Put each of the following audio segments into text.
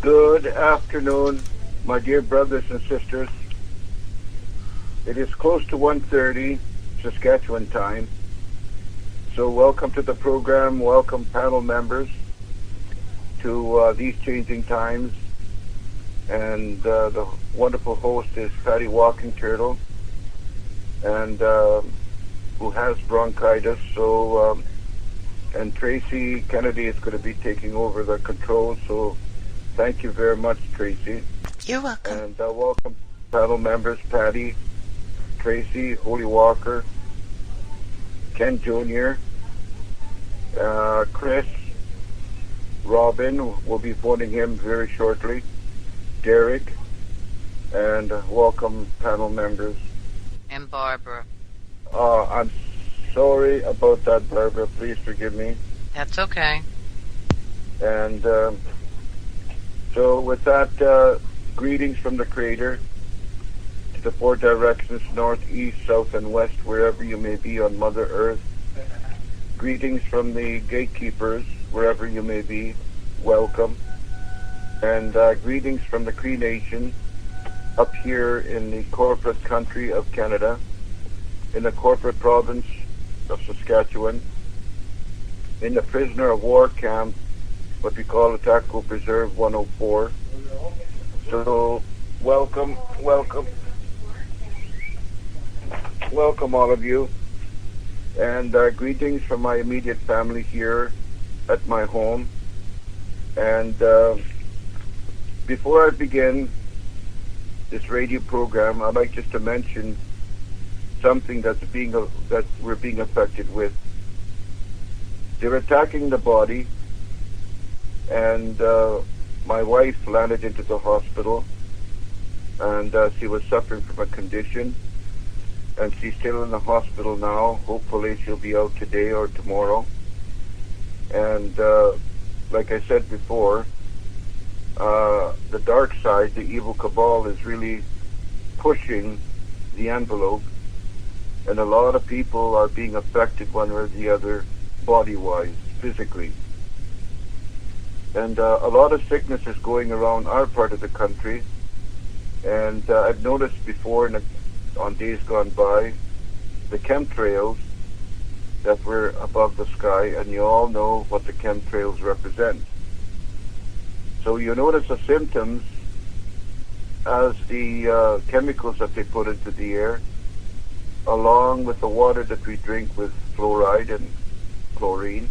Good afternoon, my dear brothers and sisters. It is close to 1:30 Saskatchewan time. So welcome to the program. Welcome panel members to these changing times. And the wonderful host is Patty Walking Turtle, and who has bronchitis. So and Tracy Kennedy is going to be taking over the controls. So thank you very much, Tracy. You're welcome. And welcome panel members, Patty, Tracy, Holy Walker, Ken Jr., Chris, Robin, we'll be phoning him very shortly, Derek, and welcome panel members. And Barbara. I'm sorry about that, Barbara. Please forgive me. That's okay. And so with that, greetings from the Creator to the four directions, north, east, south, and west, wherever you may be on Mother Earth. Greetings from the gatekeepers, wherever you may be. Welcome. And greetings from the Cree Nation up here in the corporate country of Canada, in the corporate province of Saskatchewan, in the prisoner of war camp, what we call Taco Preserve 104. So welcome all of you, and greetings from my immediate family here at my home. And before I begin this radio program, I'd like just to mention something that we're being affected with. They're attacking the body, and my wife landed into the hospital, and she was suffering from a condition, and she's still in the hospital now. Hopefully she'll be out today or tomorrow. And like I said before, the dark side, the evil cabal, is really pushing the envelope, and a lot of people are being affected one way or the other, body-wise, physically. And a lot of sickness is going around our part of the country, and I've noticed before on days gone by, the chemtrails that were above the sky, and you all know what the chemtrails represent. So you notice the symptoms as the chemicals that they put into the air, along with the water that we drink with fluoride and chlorine,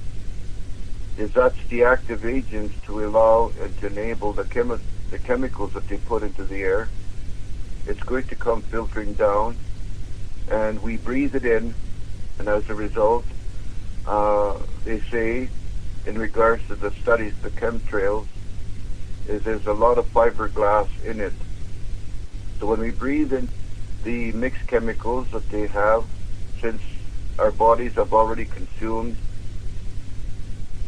is that's the active agents to allow and to enable the chemicals that they put into the air. It's going to come filtering down, and we breathe it in, and as a result, they say, in regards to the studies, the chemtrails, is there's a lot of fiberglass in it. So when we breathe in the mixed chemicals that they have, since our bodies have already consumed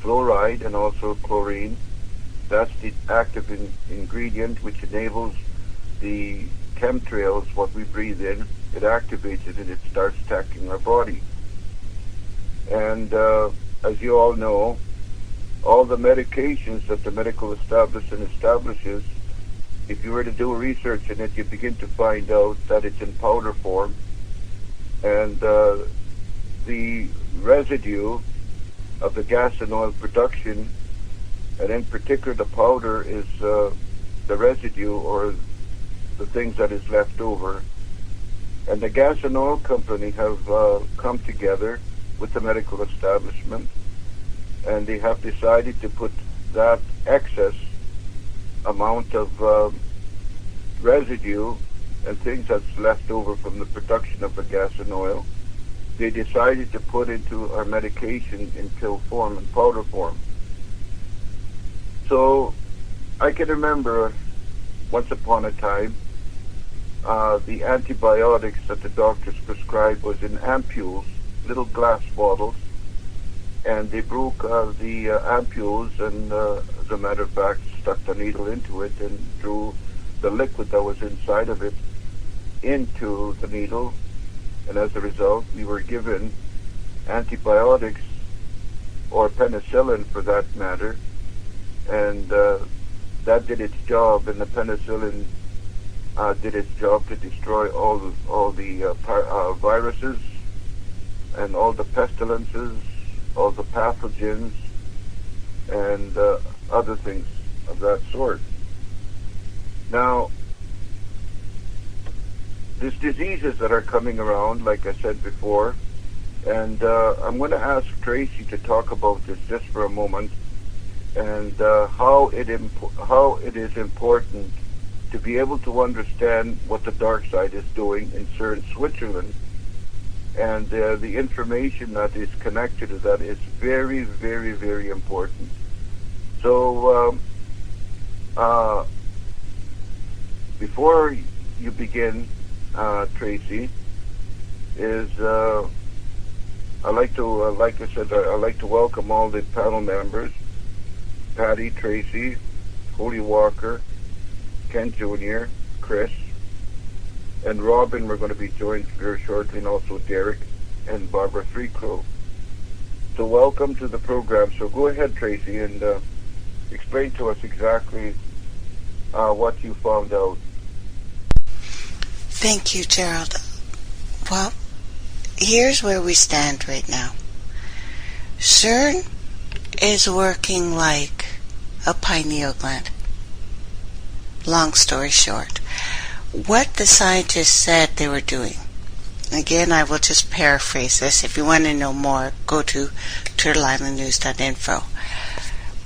fluoride and also chlorine, that's the active ingredient which enables the chemtrails, what we breathe in, it activates it and it starts attacking our body. And as you all know, all the medications that the medical establishment establishes, if you were to do research in it, you begin to find out that it's in powder form, and the residue of the gas and oil production, and in particular the powder, is the residue or the things that is left over. And the gas and oil company have come together with the medical establishment, and they have decided to put that excess amount of residue and things that's left over from the production of the gas and oil, they decided to put into our medication in pill form and powder form. So I can remember once upon a time, the antibiotics that the doctors prescribed was in ampules, little glass bottles, and they broke the ampules and, as a matter of fact, stuck the needle into it and drew the liquid that was inside of it into the needle, and as a result, we were given antibiotics, or penicillin for that matter, and the that did its job, and the penicillin did its job to destroy all the viruses and all the pestilences, all the pathogens, and other things of that sort. Now, there's diseases that are coming around, like I said before, and I'm going to ask Tracy to talk about this just for a moment, and how it is important to be able to understand what the dark side is doing in CERN, Switzerland, and the information that is connected to that is very, very, very important. So, before you begin, Tracy, I'd like to welcome all the panel members: Patty, Tracy, Holy Walker, Ken Jr., Chris, and Robin. We're going to be joined very shortly, and also Derek and Barbara Freecrow. So welcome to the program. So go ahead, Tracy, and explain to us exactly what you found out. Thank you, Gerald. Well, here's where we stand right now. CERN is working like a pineal gland. Long story short, what the scientists said they were doing, again, I will just paraphrase this. If you want to know more, go to turtleislandnews.info.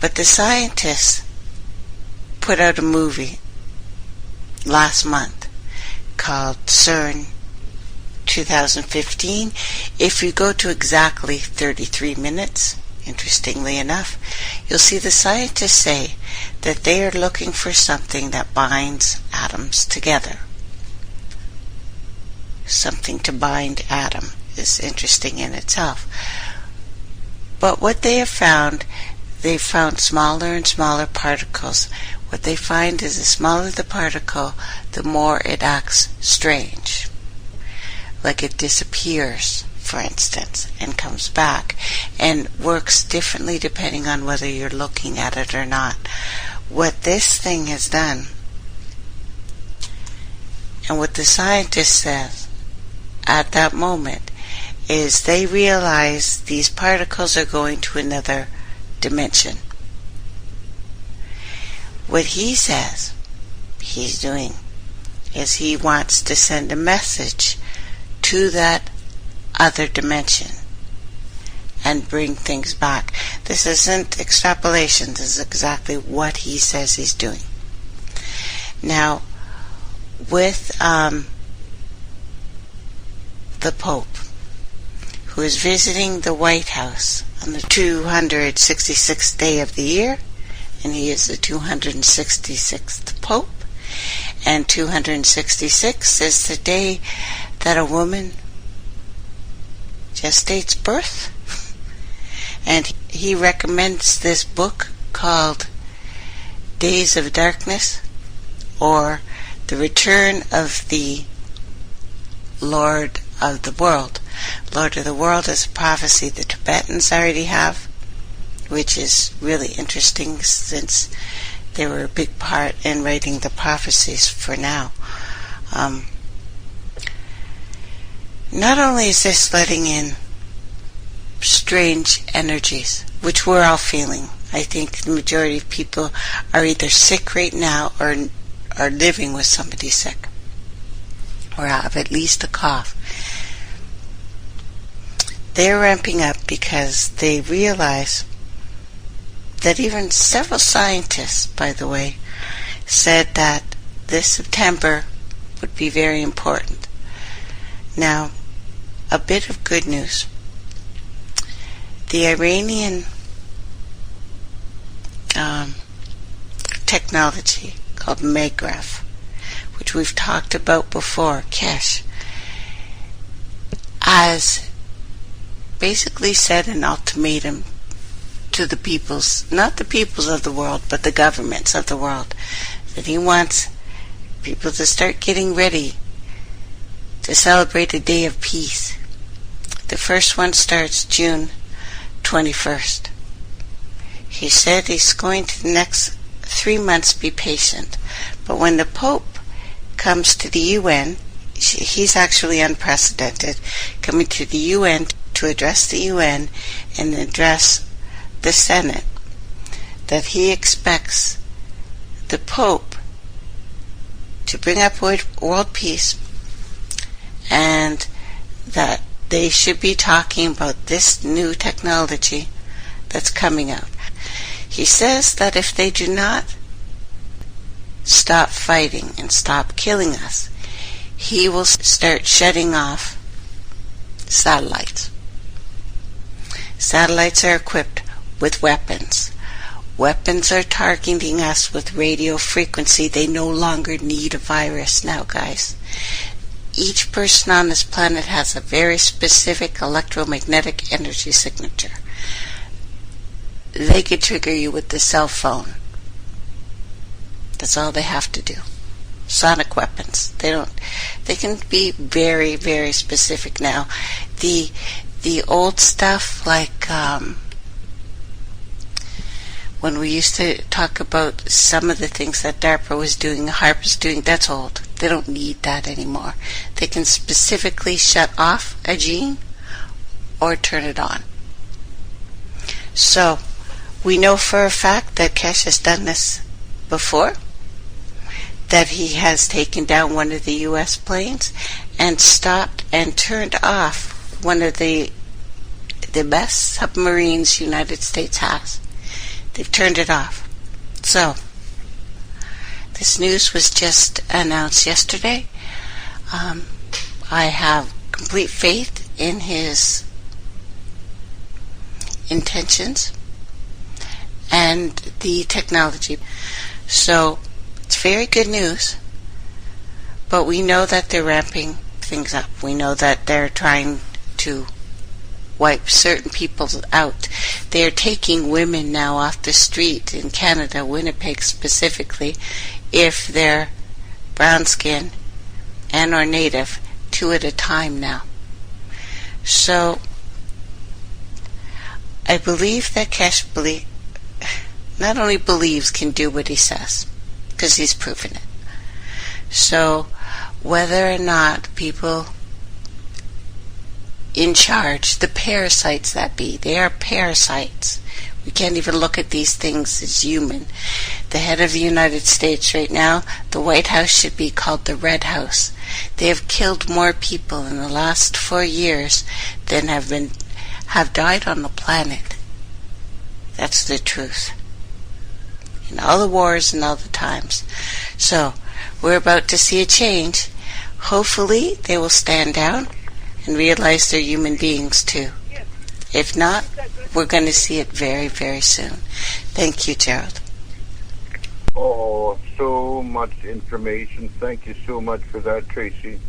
But the scientists put out a movie last month called CERN 2015. If you go to exactly 33 minutes, interestingly enough, you'll see the scientists say that they are looking for something that binds atoms together. Something to bind atom is interesting in itself. But what they have found, they've found smaller and smaller particles. What they find is the smaller the particle, the more it acts strange. Like it disappears, for instance, and comes back, and works differently depending on whether you're looking at it or not. What this thing has done, and what the scientist says at that moment, is they realize these particles are going to another dimension. What he says he's doing is he wants to send a message to that other dimension and bring things back. This isn't extrapolation. This is exactly what he says he's doing. Now, with the Pope, who is visiting the White House on the 266th day of the year, and he is the 266th Pope, and 266 is the day that a woman gestates birth. And he recommends this book called Days of Darkness, or The Return of the Lord of the World. Lord of the World is a prophecy the Tibetans already have, which is really interesting since they were a big part in writing the prophecies for now. Not only is this letting in strange energies, which we're all feeling. I think the majority of people are either sick right now or are living with somebody sick, or have at least a cough. They're ramping up because they realize that even several scientists, by the way, said that this September would be very important. Now, a bit of good news. The Iranian technology called Magraph, which we've talked about before, Keshe, has basically set an ultimatum to the peoples, not the peoples of the world, but the governments of the world, that he wants people to start getting ready to celebrate a day of peace. The first one starts June 21st. He said he's going to the next 3 months, be patient. But when the Pope comes to the UN, he's actually unprecedented, coming to the UN to address the UN and address the Senate, that he expects the Pope to bring up world peace, and that they should be talking about this new technology that's coming out. He says that if they do not stop fighting and stop killing us, he will start shutting off satellites. Satellites are equipped with weapons. Weapons are targeting us with radio frequency. They no longer need a virus now, guys. Each person on this planet has a very specific electromagnetic energy signature. They could trigger you with the cell phone. That's all they have to do. Sonic weapons. They can be very, very specific now. The old stuff, like when we used to talk about some of the things that DARPA was doing, HAARP was doing, that's old. They don't need that anymore. They can specifically shut off a gene or turn it on. So, we know for a fact that Keshe has done this before, that he has taken down one of the U.S. planes and stopped and turned off one of the best submarines the United States has. They've turned it off. So, this news was just announced yesterday. I have complete faith in his intentions and the technology. So, it's very good news, but we know that they're ramping things up. We know that they're trying to wipe certain people out. They're taking women now off the street in Canada, Winnipeg specifically, if they're brown skin and or native, 2 at a time now. So, I believe that Keshe not only believes, can do what he says, because he's proven it. So, whether or not people in charge, the parasites that be, they are parasites. We can't even look at these things as human. The head of the United States right now, the White House should be called the Red House. They have killed more people in the last 4 years than have died on the planet. That's the truth. In all the wars and all the times. So, we're about to see a change. Hopefully, they will stand down and realize they're human beings too. If not, we're going to see it very, very soon. Thank you, Gerald. Oh, so much information. Thank you so much for that, Tracy.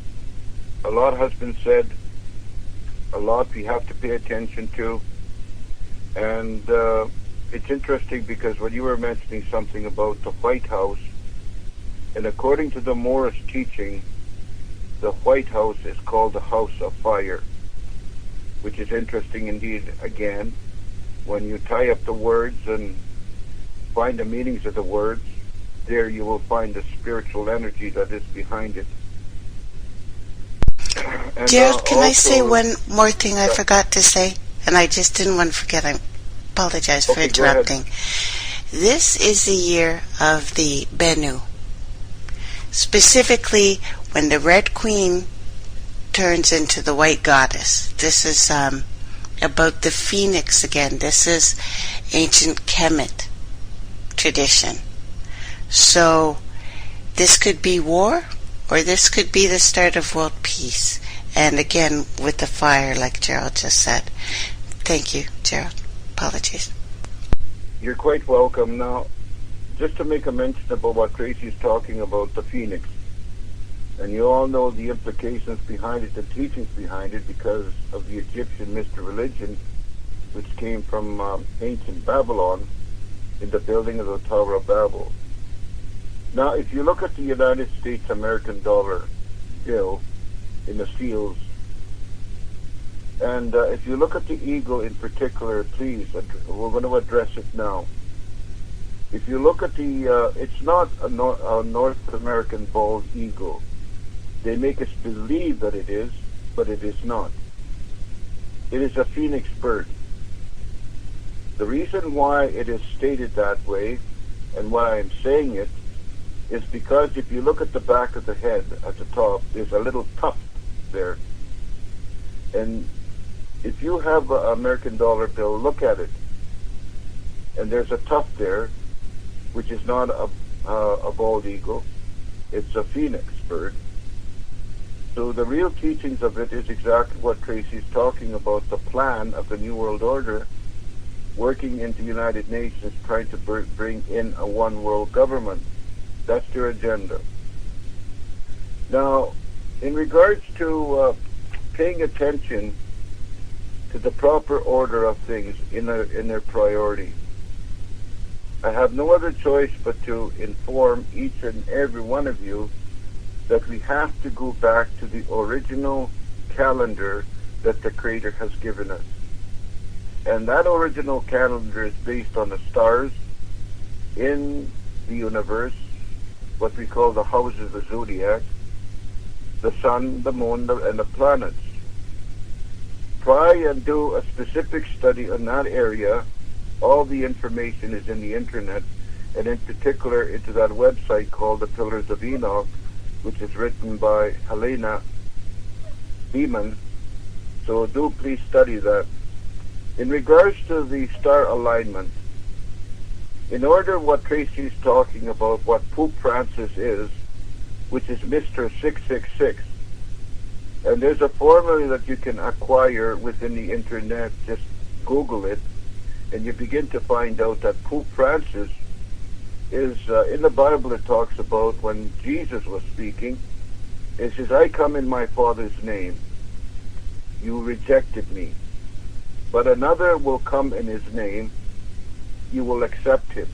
A lot has been said. A lot we have to pay attention to. And it's interesting because when you were mentioning something about the White House, and according to the Morris teaching, the White House is called the House of Fire, which is interesting indeed. Again, when you tie up the words and find the meanings of the words, there you will find the spiritual energy that is behind it. And, Gerald, can I say one more thing I forgot to say? And I just didn't want to forget. I apologize for interrupting. This is the year of the Bennu. Specifically, when the Red Queen turns into the White Goddess. This is about the phoenix again. This is ancient Kemet tradition. So, this could be war, or this could be the start of world peace. And again, with the fire, like Gerald just said. Thank you, Gerald. Apologies. You're quite welcome. Now, just to make a mention about what Tracy's talking about, the phoenix. And you all know the implications behind it, the teachings behind it, because of the Egyptian mystical religion, which came from ancient Babylon in the building of the Tower of Babel. Now, if you look at the United States American dollar bill in the seals, and if you look at the eagle in particular, please, we're going to address it now. If you look at it's not a North American bald eagle. They make us believe that it is, but it is not. It is a phoenix bird. The reason why it is stated that way, and why I'm saying it, is because if you look at the back of the head at the top, there's a little tuft there. And if you have an American dollar bill, look at it. And there's a tuft there, which is not a bald eagle. It's a phoenix bird. So the real teachings of it is exactly what Tracy's talking about, the plan of the New World Order, working into the United Nations, trying to bring in a one world government. That's their agenda. Now, in regards to paying attention to the proper order of things in their priority, I have no other choice but to inform each and every one of you that we have to go back to the original calendar that the Creator has given us. And that original calendar is based on the stars in the universe, what we call the houses of the zodiac, the sun, the moon, and the planets. Try and do a specific study on that area. All the information is in the internet, and in particular into that website called the Pillars of Enoch, which is written by Helena Beeman. So do please study that. In regards to the star alignment, in order what Tracy is talking about, what Pope Francis is, which is Mr. 666, and there's a formula that you can acquire within the internet, just Google it, and you begin to find out that Pope Francis is, in the Bible it talks about when Jesus was speaking, it says, I come in my Father's name, you rejected me, but another will come in his name, you will accept him.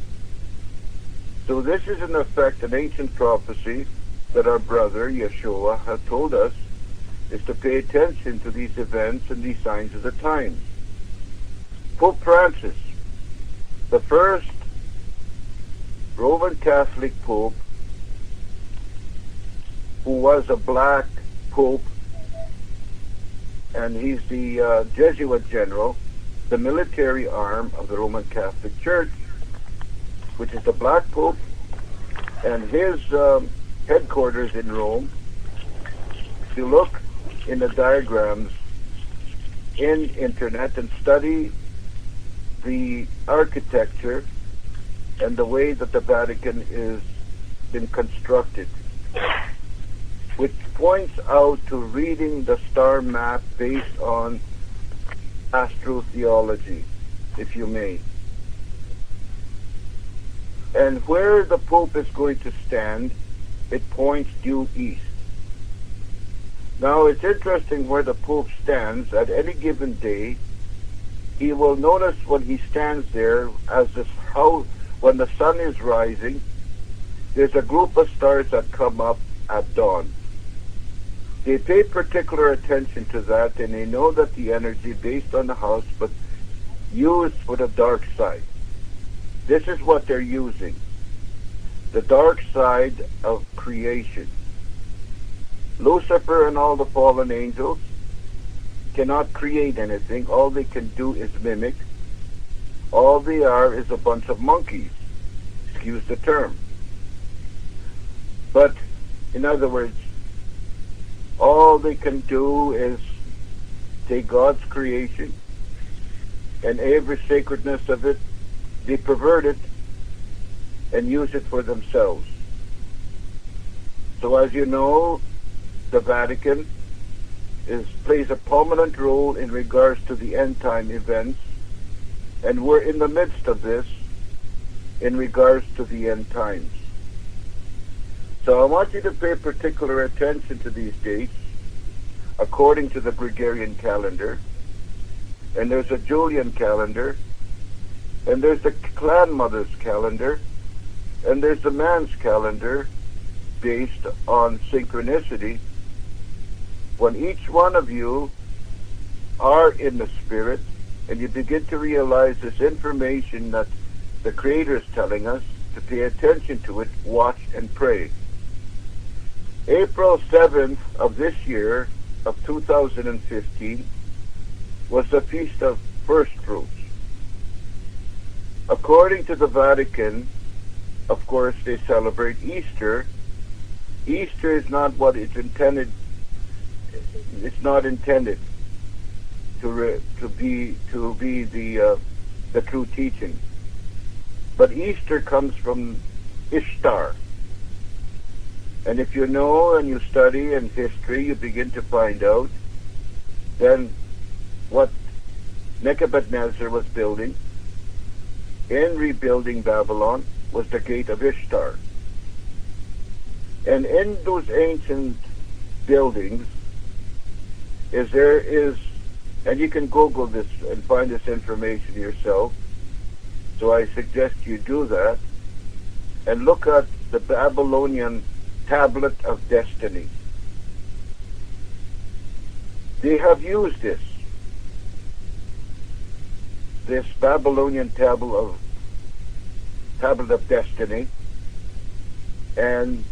So this is in effect an ancient prophecy that our brother Yeshua has told us is to pay attention to these events and these signs of the times. Pope Francis, the first Roman Catholic Pope who was a black Pope, and he's the Jesuit general, the military arm of the Roman Catholic Church, which is the black Pope, and his headquarters in Rome. If you look in the diagrams in internet and study the architecture and the way that the Vatican is been constructed, which points out to reading the star map based on Astrotheology, if you may. And where the Pope is going to stand, it points due east. Now it's interesting where the Pope stands at any given day. He will notice when he stands there, when the sun is rising, there's a group of stars that come up at dawn. They pay particular attention to that, and they know that the energy based on the house, but used for the dark side. This is what they're using. The dark side of creation. Lucifer and all the fallen angels cannot create anything. All they can do is mimic. All they are is a bunch of monkeys. Excuse the term. But, in other words, all they can do is take God's creation and every sacredness of it, they pervert it and use it for themselves. So as you know, the Vatican plays a prominent role in regards to the end time events, and we're in the midst of this in regards to the end times. So I want you to pay particular attention to these dates according to the Gregorian calendar. And there's a Julian calendar, and there's the clan mother's calendar, and there's the man's calendar based on synchronicity. When each one of you are in the Spirit, and you begin to realize this information that the Creator is telling us to pay attention to it, watch and pray. April 7th of this year, of 2015, was the Feast of First Fruits. According to the Vatican, of course, they celebrate Easter. Easter is not what it's intended. It's not intended to be the true teaching. But Easter comes from Ishtar. And if you know and you study in history, you begin to find out then what Nebuchadnezzar was building in rebuilding Babylon was the gate of Ishtar. And in those ancient buildings and you can Google this and find this information yourself, so I suggest you do that, and look at the Babylonian Tablet of Destiny. They have used this Babylonian Tablet of Destiny, and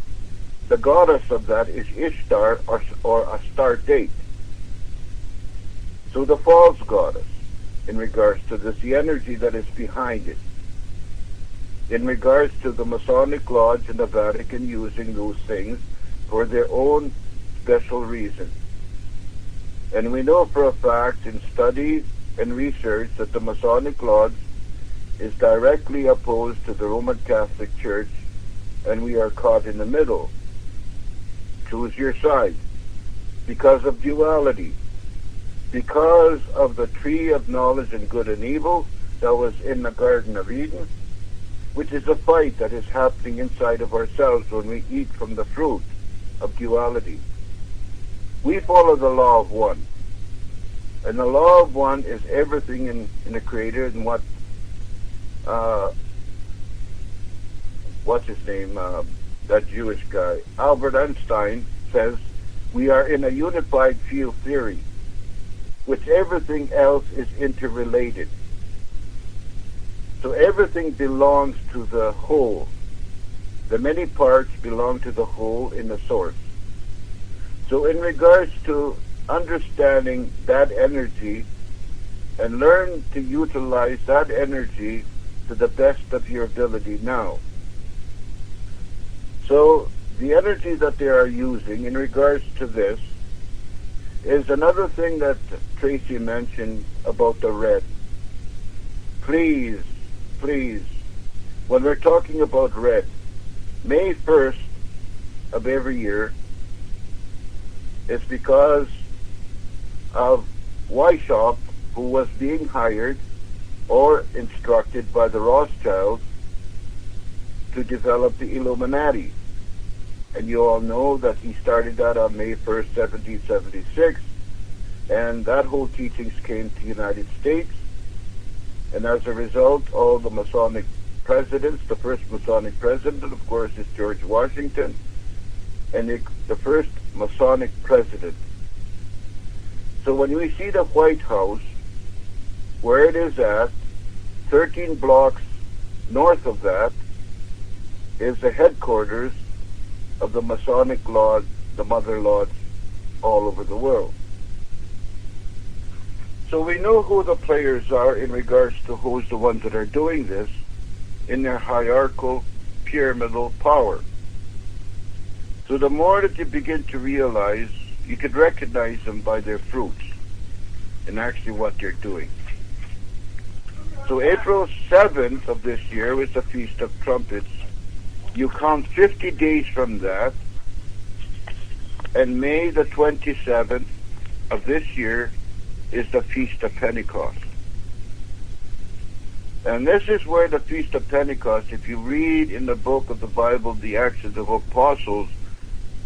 the goddess of that is Ishtar, or Astarte. So the false goddess, in regards to this, the energy that is behind it, in regards to the Masonic Lodge and the Vatican using those things for their own special reason. And we know for a fact in study and research that the Masonic Lodge is directly opposed to the Roman Catholic Church, and we are caught in the middle. Choose your side. Because of duality. Because of the tree of knowledge and good and evil that was in the Garden of Eden, which is a fight that is happening inside of ourselves when we eat from the fruit of duality. We follow the law of one. And the law of one is everything in the Creator, and what's his name, that Jewish guy, Albert Einstein, says, we are in a unified field theory, which everything else is interrelated. So everything belongs to the whole. The many parts belong to the whole in the source. So in regards to understanding that energy and learn to utilize that energy to the best of your ability now. So the energy that they are using in regards to this is another thing that Tracy mentioned about the red. Please, when we're talking about red, May 1st of every year is because of Weishaupt, who was being hired or instructed by the Rothschilds to develop the Illuminati. And you all know that he started that on May 1st, 1776, and that whole teachings came to the United States. And as a result, all the Masonic presidents, the first Masonic president, of course, is George Washington, and the first Masonic president. So when we see the White House, where it is at, 13 blocks north of that, is the headquarters of the Masonic Lodge, the Mother Lodge, all over the world. So we know who the players are in regards to who's the ones that are doing this in their hierarchical, pyramidal power. So the more that you begin to realize, you could recognize them by their fruits and actually what they're doing. So April 7th of this year was the Feast of Trumpets. You count 50 days from that, and May the 27th of this year is the Feast of Pentecost. And this is where the Feast of Pentecost, if you read in the book of the Bible, the Acts of the Apostles,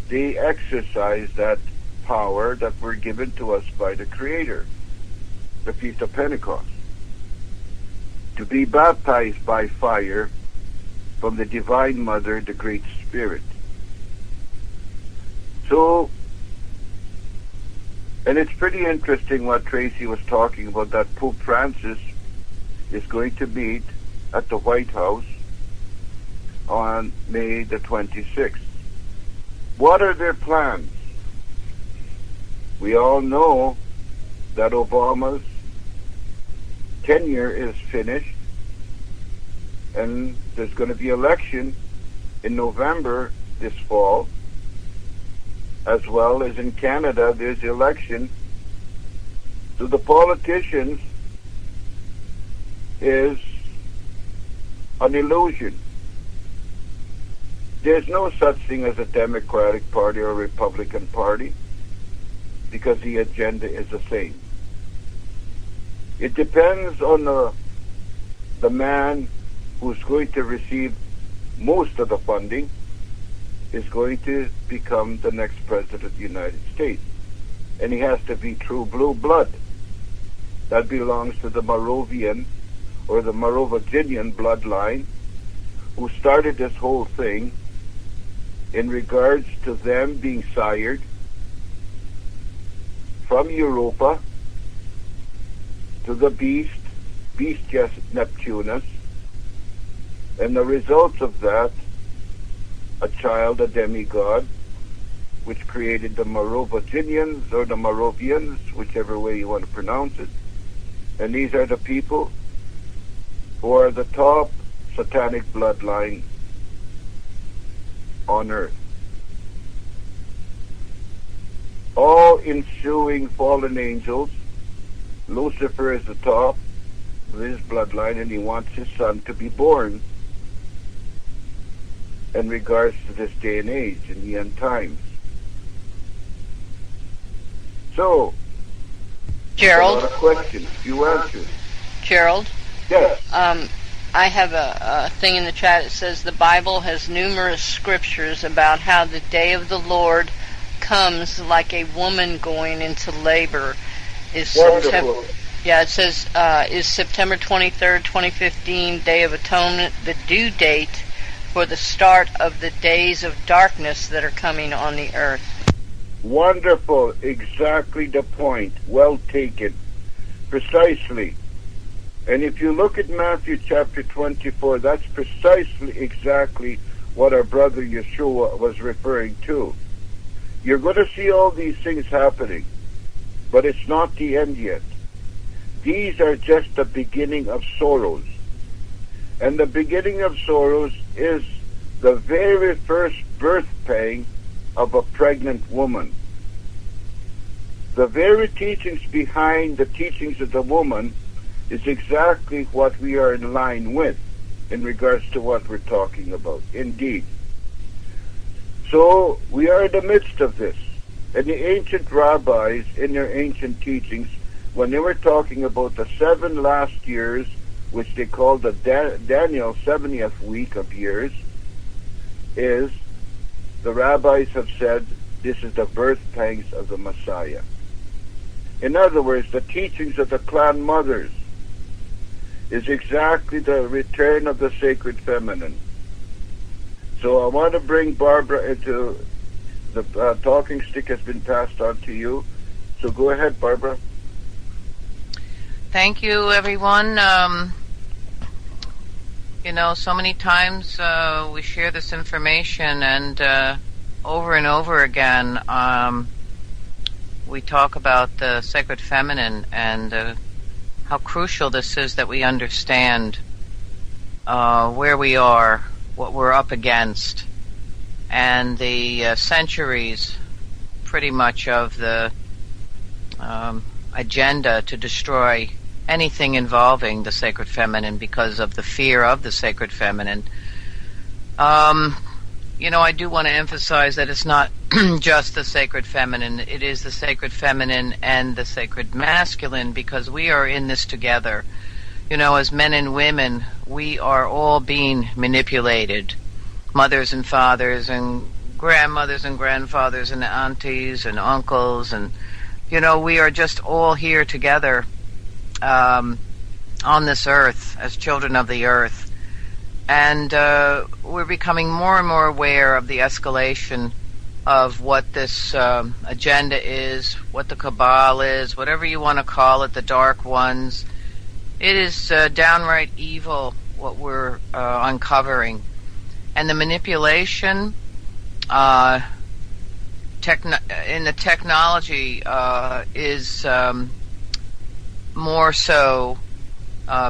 they exercise that power that were given to us by the Creator, the Feast of Pentecost, to be baptized by fire from the Divine Mother, the Great Spirit. So, and it's pretty interesting what Tracy was talking about, that Pope Francis is going to meet at the White House on May the 26th. What are their plans? We all know that Obama's tenure is finished, and there's going to be election in November this fall, as well as in Canada there's election. So the politicians is an illusion. There's no such thing as a Democratic Party or a Republican Party, because the agenda is the same. It depends on the man who's going to receive most of the funding is going to become the next president of the United States. And he has to be true blue blood. That belongs to the Moravian or the Merovingian bloodline, who started this whole thing in regards to them being sired from Europa to the beast Neptunus, and the results of that, a child, a demigod, which created the Merovingians or the Moravians, whichever way you want to pronounce it. And these are the people who are the top satanic bloodline on earth. All ensuing fallen angels, Lucifer is the top of his bloodline, and he wants his son to be born in regards to this day and age, in the end times. So, Gerald? a lot of questions, few answers. Gerald? Yes. I have a thing in the chat. It says the Bible has numerous scriptures about how the day of the Lord comes like a woman going into labor. Is Wonderful. it says, is September 23rd, 2015, Day of Atonement, the due date for the start of the days of darkness that are coming on the earth? Wonderful. Exactly the point. Well taken. Precisely. And if you look at Matthew chapter 24, that's precisely exactly what our brother Yeshua was referring to. You're going to see all these things happening, but it's not the end yet. These are just the beginning of sorrows. And the beginning of sorrows is the very first birth pang of a pregnant woman. The very teachings behind the teachings of the woman is exactly what we are in line with in regards to what we're talking about. Indeed. So we are in the midst of this. And the ancient rabbis in their ancient teachings, when they were talking about the 7 last years, which they called the Daniel 70th week of years, is the rabbis have said this is the birth pangs of the Messiah. In other words, the teachings of the clan mothers is exactly the return of the sacred feminine. So I want to bring Barbara into the talking stick has been passed on to you. So go ahead, Barbara. Thank you, everyone. So many times we share this information, and over and over again we talk about the sacred feminine and how crucial this is that we understand where we are, what we're up against, and the centuries pretty much of the agenda to destroy anything involving the sacred feminine because of the fear of the sacred feminine. I do want to emphasize that it's not just the sacred feminine. It is the sacred feminine and the sacred masculine, because we are in this together. As men and women, we are all being manipulated. Mothers and fathers and grandmothers and grandfathers and aunties and uncles, and we are just all here together on this earth as children of the earth. And we're becoming more and more aware of the escalation of what this agenda is, what the cabal is, whatever you want to call it, the dark ones. It is downright evil uncovering. And the manipulation in the technology is more so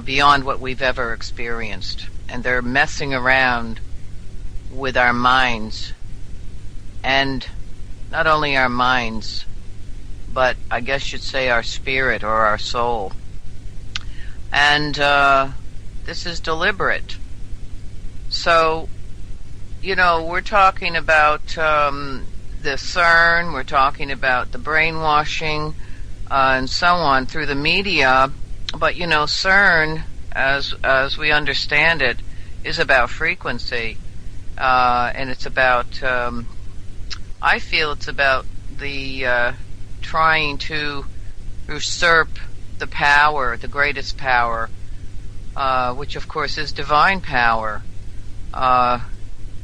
beyond what we've ever experienced. And they're messing around with our minds. And not only our minds, but I guess you'd say our spirit or our soul. And this is deliberate. So, we're talking about the CERN, we're talking about the brainwashing, and so on through the media. But, CERN, as we understand it, is about frequency. And it's about, I feel it's about the trying to usurp the power, the greatest power, which of course is divine power.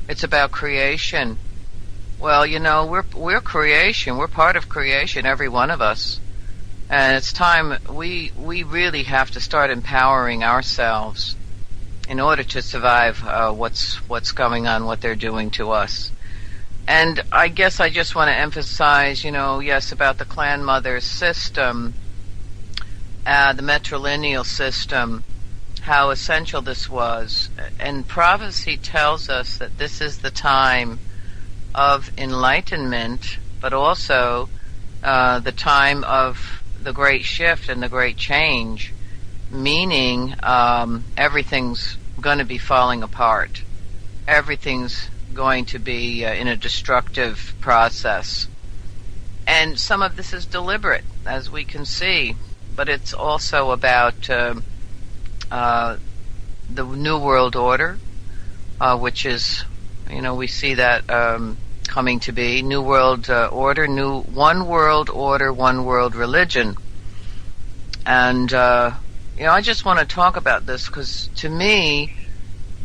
It's about creation. Well, we're creation. We're part of creation, every one of us. And it's time we really have to start empowering ourselves in order to survive what's going on, what they're doing to us. And I guess I just want to emphasize, yes, about the clan mother system, the matrilineal system, how essential this was. And prophecy tells us that this is the time of enlightenment, but also the time of the great shift and the great change, meaning everything's going to be falling apart. Everything's going to be in a destructive process. And some of this is deliberate, as we can see, but it's also about the New World Order, which is, we see that coming to be New World Order, one world order, one world religion. And, I just want to talk about this because to me,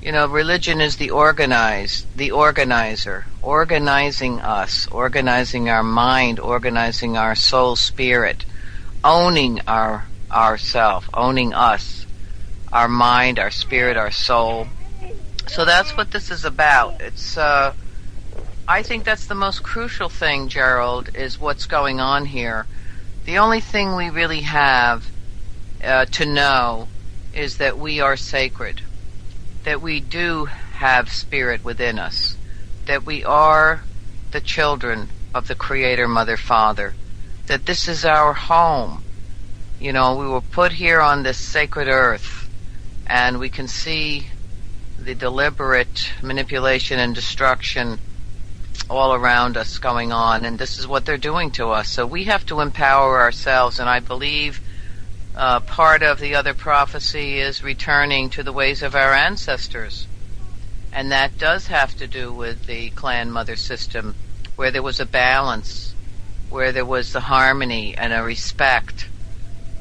religion is the organizer, organizing us, organizing our mind, organizing our soul spirit, owning ourself, owning us, our mind, our spirit, our soul. So that's what this is about. It's, I think that's the most crucial thing, Gerald, is what's going on here. The only thing we really have to know is that we are sacred, that we do have spirit within us, that we are the children of the Creator, Mother, Father, that this is our home. We were put here on this sacred earth, and we can see the deliberate manipulation and destruction all around us going on, and this is what they're doing to us. So we have to empower ourselves, and I believe part of the other prophecy is returning to the ways of our ancestors. And that does have to do with the clan mother system, where there was a balance, where there was the harmony and a respect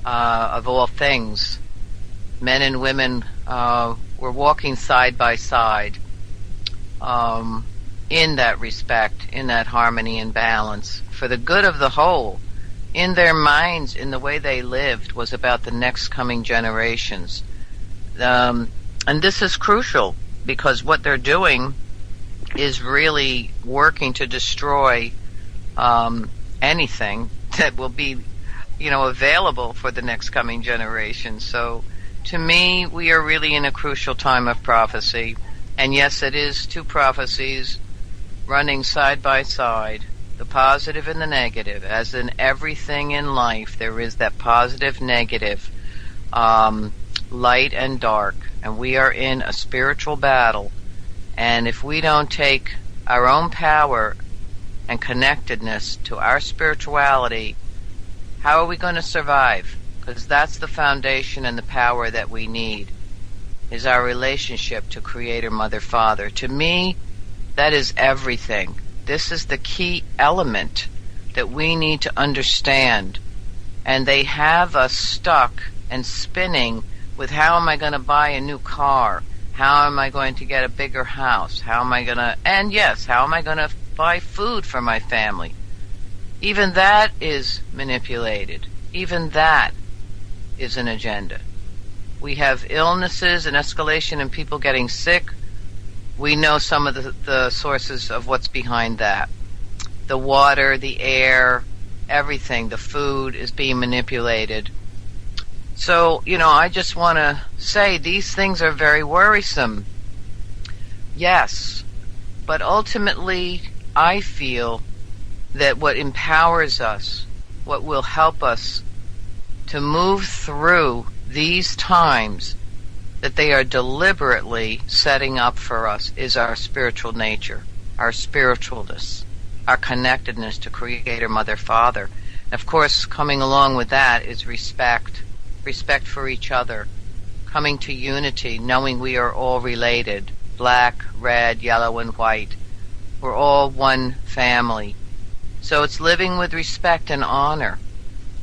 of all things. Men and women were walking side by side in that respect, in that harmony and balance, for the good of the whole. In their minds, in the way they lived, was about the next coming generations. And this is crucial, because what they're doing is really working to destroy anything that will be, available for the next coming generation. So, to me, we are really in a crucial time of prophecy. And yes, it is two prophecies running side by side, the positive and the negative. As in everything in life, there is that positive, negative, light and dark. And we are in a spiritual battle. And if we don't take our own power and connectedness to our spirituality, how are we going to survive? Because that's the foundation and the power that we need, is our relationship to Creator, Mother, Father. To me, that is everything. This is the key element that we need to understand. And they have us stuck and spinning with, how am I going to buy a new car? How am I going to get a bigger house? How am I going to, and yes, how am I going to buy food for my family? Even that is manipulated. Even that is an agenda. We have illnesses and escalation and people getting sick. We know some of the sources of what's behind that. The water, the air, everything, the food is being manipulated. So, I just want to say these things are very worrisome. Yes, but ultimately I feel that what empowers us, what will help us to move through these times that they are deliberately setting up for us, is our spiritual nature, our spiritualness, our connectedness to Creator, Mother, Father. And of course, coming along with that is respect for each other, coming to unity, knowing we are all related, black, red, yellow, and white. We're all one family. So it's living with respect and honor,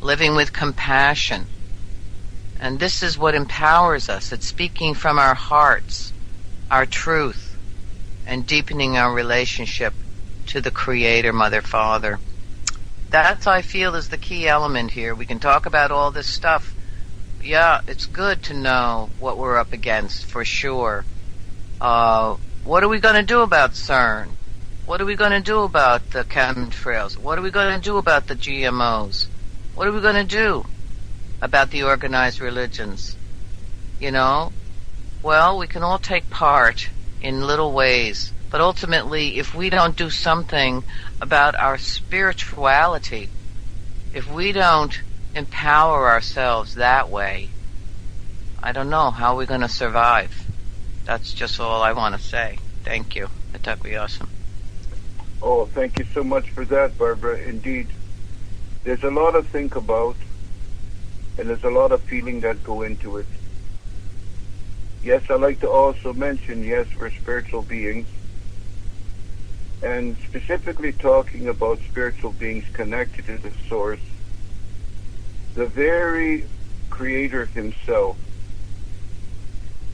living with compassion. And this is what empowers us. It's speaking from our hearts, our truth, and deepening our relationship to the Creator, Mother, Father. That, I feel, is the key element here. We can talk about all this stuff. Yeah, it's good to know what we're up against, for sure. What are we going to do about CERN? What are we going to do about the chemtrails? What are we going to do about the GMOs? What are we going to do about the organized religions? Well, we can all take part in little ways, but ultimately, if we don't do something about our spirituality, if we don't empower ourselves that way, I don't know how we're going to survive. That's just all I want to say. Thank you. That would be awesome. Oh, thank you so much for that, Barbara. Indeed, there's a lot to think about, and there's a lot of feeling that go into it. Yes, I like to also mention, yes, we're spiritual beings, and specifically talking about spiritual beings connected to the source, the very Creator himself.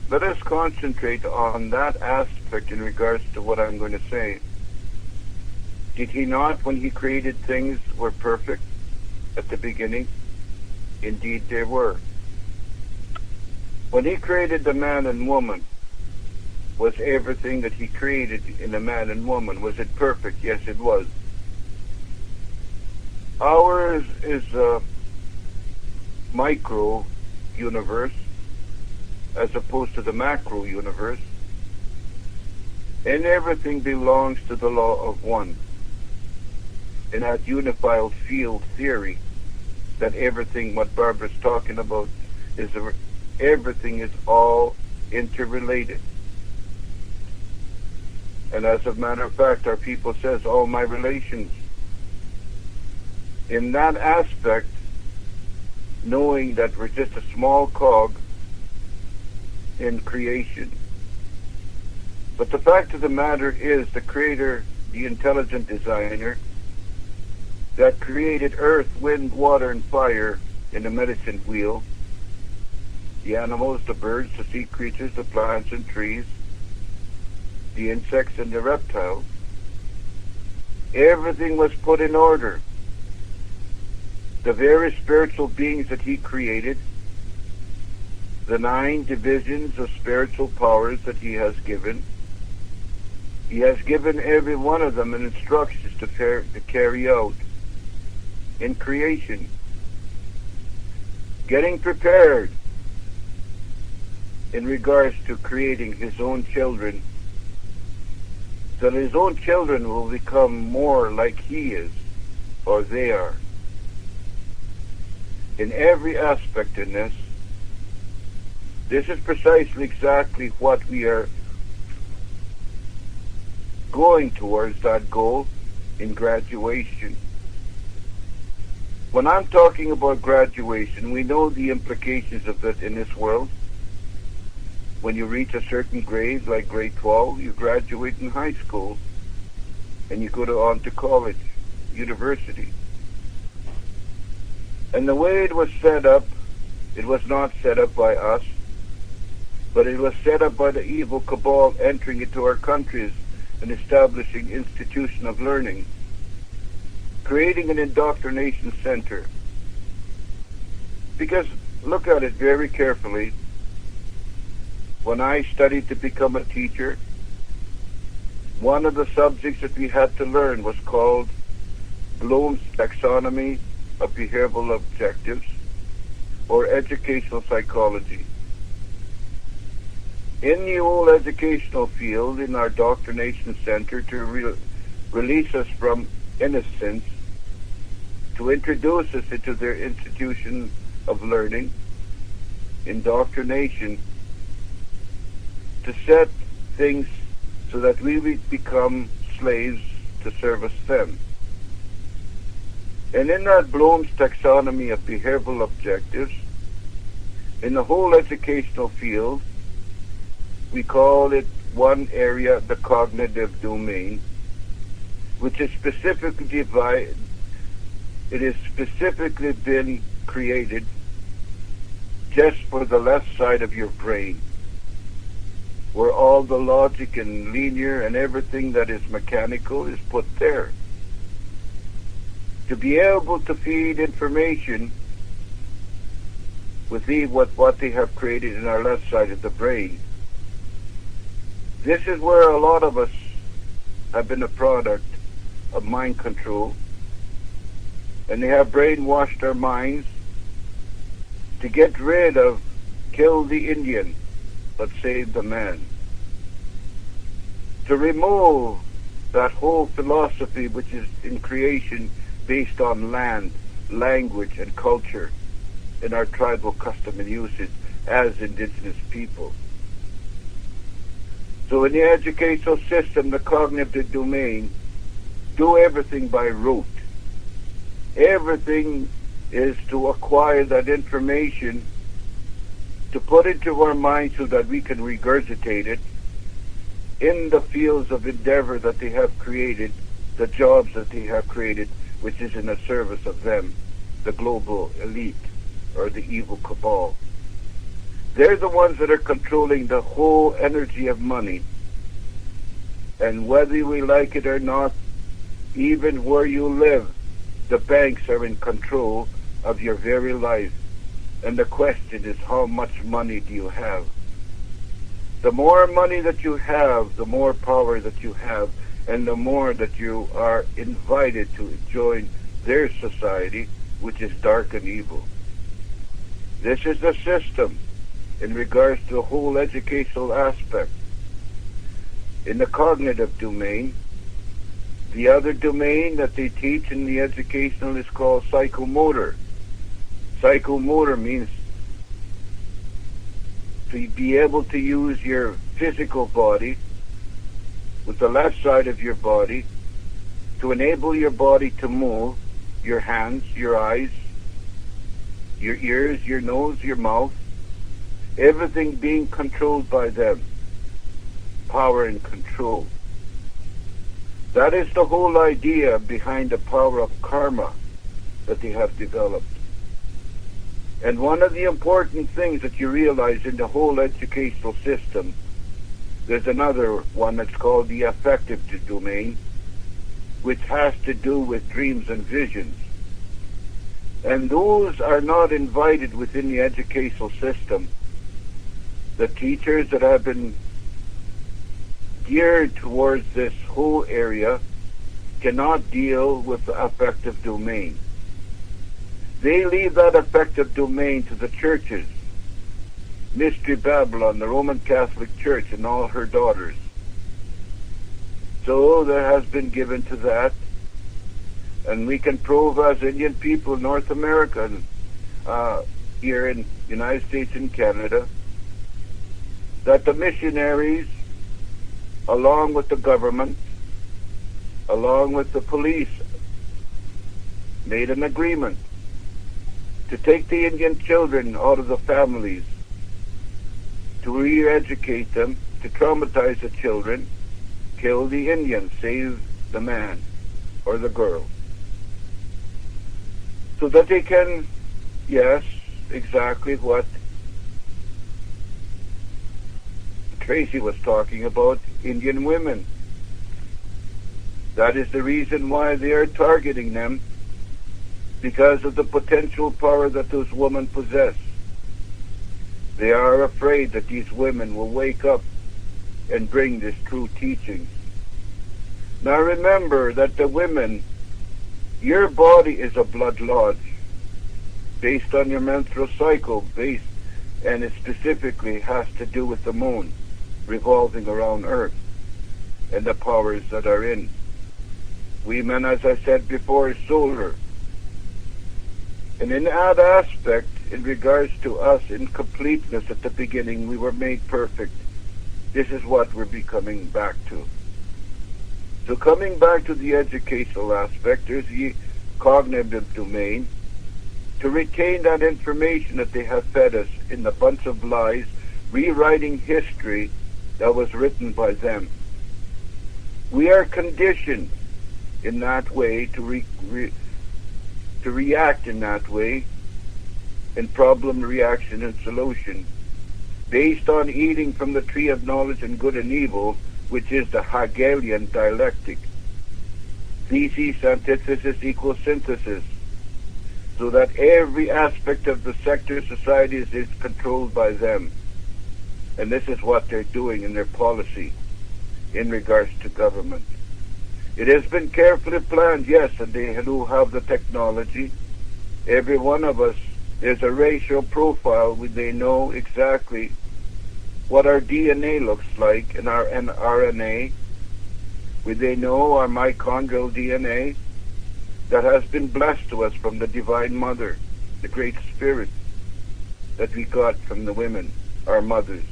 Let us concentrate on that aspect in regards to what I'm going to say. Did he not, when he created things, were perfect at the beginning? Indeed they were. When he created the man and woman, was everything that he created in a man and woman, was it perfect? Yes, it was. Ours is a micro universe as opposed to the macro universe, and everything belongs to the law of one. In that unified field theory, that everything, what Barbara's talking about, is everything is all interrelated. And as a matter of fact, our people says, all my relations. In that aspect, knowing that we're just a small cog in creation. But the fact of the matter is, the Creator, the intelligent designer, that created earth, wind, water, and fire in the medicine wheel, the animals, the birds, the sea creatures, the plants and trees, the insects and the reptiles, everything was put in order. The very spiritual beings that he created, the 9 divisions of spiritual powers that he has given every one of them an instructions to carry out in creation. Getting prepared in regards to creating his own children, so that his own children will become more like he is, or they are. In every aspect in this is precisely exactly what we are going towards, that goal in graduation. When I'm talking about graduation, we know the implications of it in this world. When you reach a certain grade, like grade 12, you graduate in high school, and you go on to college, university. And the way it was set up, it was not set up by us, but it was set up by the evil cabal entering into our countries and establishing institution of learning, creating an indoctrination center. Because, look at it very carefully, when I studied to become a teacher, one of the subjects that we had to learn was called Bloom's Taxonomy of Behavioral Objectives, or Educational Psychology. In the whole educational field, in our Doctrination Center, to release us from innocence, to introduce us into their institution of learning, indoctrination, to set things so that we would become slaves to service them. And in that Bloom's Taxonomy of Behavioral Objectives, in the whole educational field, we call it one area the cognitive domain, which is specifically divided. It has specifically been created just for the left side of your brain, where all the logic and linear and everything that is mechanical is put there. To be able to feed information with what they have created in our left side of the brain. This is where a lot of us have been a product of mind control, and they have brainwashed our minds to get rid of kill the Indian but save the man. To remove that whole philosophy which is in creation based on land, language, and culture in our tribal custom and usage as indigenous people. So in the educational system, the cognitive domain, do everything by rote. Everything is to acquire that information, to put into our minds so that we can regurgitate it in the fields of endeavor that they have created, the jobs that they have created, which is in the service of them, the global elite, or the evil cabal. They're the ones that are controlling the whole energy of money. And whether we like it or not, even where you live, the banks are in control of your very life. And the question is, how much money do you have? The more money that you have, the more power that you have, and the more that you are invited to join their society, which is dark and evil. This is the system in regards to the whole educational aspect. In the cognitive domain, the other domain that they teach in the educational is called psychomotor. Psychomotor means to be able to use your physical body with the left side of your body to enable your body to move, your hands, your eyes, your ears, your nose, your mouth, everything being controlled by them. Power and control. That is the whole idea behind the power of karma that they have developed. And one of the important things that you realize in the whole educational system, there's another one that's called the affective domain, which has to do with dreams and visions. And those are not invited within the educational system. The teachers that have been geared towards this whole area cannot deal with the affective domain. They leave that affective domain to the churches, Mystery Babylon, the Roman Catholic Church, and all her daughters. So there has been given to that, and we can prove as Indian people, North America, here in the United States and Canada, that the missionaries, along with the government, along with the police, made an agreement to take the Indian children out of the families, to re-educate them, to traumatize the children, kill the Indian, save the man or the girl. So that they can, yes, exactly what Tracy was talking about, Indian women. That is the reason why they are targeting them, because of the potential power that those women possess. They are afraid that these women will wake up and bring this true teaching. Now remember that the women, your body is a blood lodge based on your menstrual cycle, and it specifically has to do with the moon revolving around Earth and the powers that are in. We men, as I said before, is solar. And in that aspect, in regards to us in completeness at the beginning, we were made perfect. This is what we're becoming back to. So coming back to the educational aspect, there's the cognitive domain. To retain that information that they have fed us in a bunch of lies, rewriting history that was written by them. We are conditioned in that way to react in that way, in problem, reaction, and solution, based on eating from the tree of knowledge and good and evil, which is the Hegelian dialectic. Thesis, antithesis equals synthesis, so that every aspect of the sector societies is controlled by them. And this is what they're doing in their policy in regards to government. It has been carefully planned, yes, and they do have the technology. Every one of us is a racial profile. They know exactly what our DNA looks like in our RNA. They know our mitochondrial DNA that has been blessed to us from the Divine Mother, the Great Spirit that we got from the women, our mothers.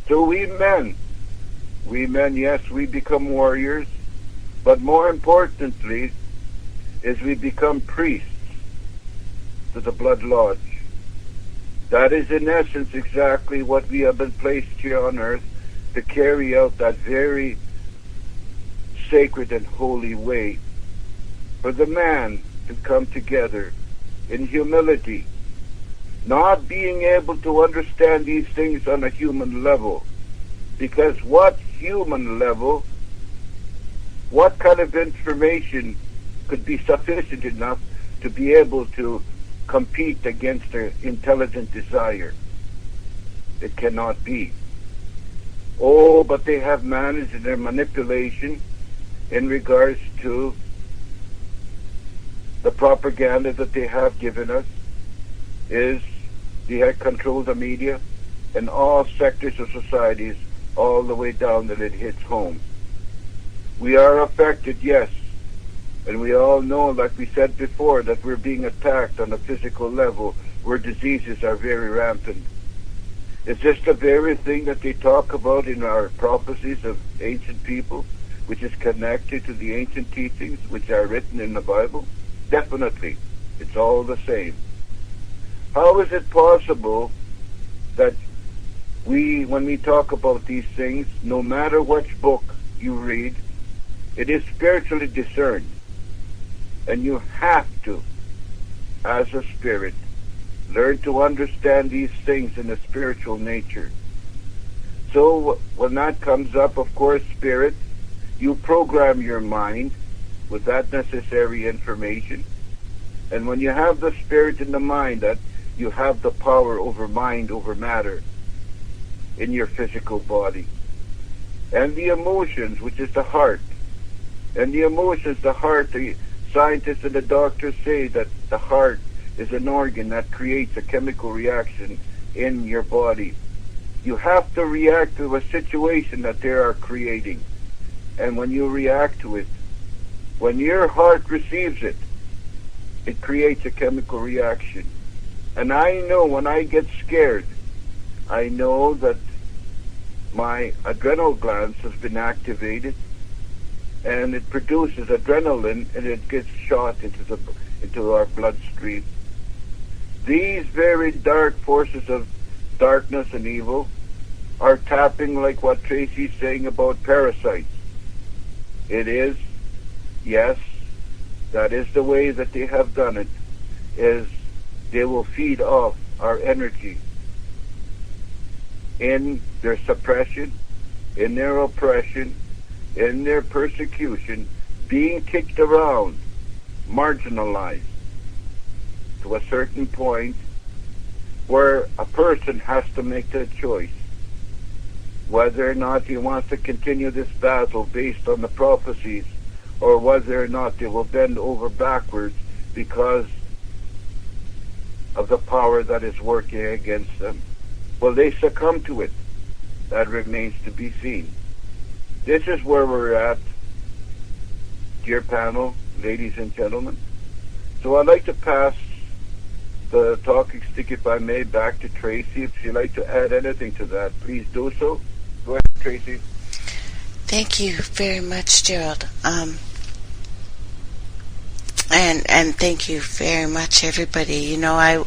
So we men, yes, we become warriors, but more importantly is we become priests to the blood lodge. That is in essence exactly what we have been placed here on earth to carry out that very sacred and holy way for the man to come together in humility, not being able to understand these things on a human level. Because what human level, what kind of information could be sufficient enough to be able to compete against their intelligent desire? It cannot be. Oh, but they have managed in their manipulation in regards to the propaganda that they have given us. Is they have controlled the media and all sectors of societies all the way down that it hits home. We are affected, yes, and we all know, like we said before, that we're being attacked on a physical level where diseases are very rampant. Is this the very thing that they talk about in our prophecies of ancient people, which is connected to the ancient teachings which are written in the Bible? Definitely. It's all the same. How is it possible that when we talk about these things, no matter which book you read, it is spiritually discerned. And you have to, as a spirit, learn to understand these things in a spiritual nature. So when that comes up, of course, spirit, you program your mind with that necessary information. And when you have the spirit in the mind, that you have the power over mind, over matter in your physical body. And the emotions, which is the heart. And the emotions, the heart, the scientists and the doctors say that the heart is an organ that creates a chemical reaction in your body. You have to react to a situation that they are creating. And when you react to it, when your heart receives it, it creates a chemical reaction. And I know when I get scared, I know that my adrenal glands has been activated, and it produces adrenaline, and it gets shot into our bloodstream. These very dark forces of darkness and evil are tapping, like what Tracy's saying about parasites. It is, yes, that is the way that they have done it, is they will feed off our energy in their suppression, in their oppression, in their persecution, being kicked around, marginalized to a certain point, where a person has to make that choice, whether or not he wants to continue this battle based on the prophecies, or whether or not they will bend over backwards because of the power that is working against them. Will they succumb to it? That remains to be seen. This is where we're at, dear panel, ladies and gentlemen. So I'd like to pass the talking stick, if I may, back to Tracy. If she'd like to add anything to that, please do so. Go ahead, Tracy. Thank you very much, Gerald. And thank you very much, everybody. You know, I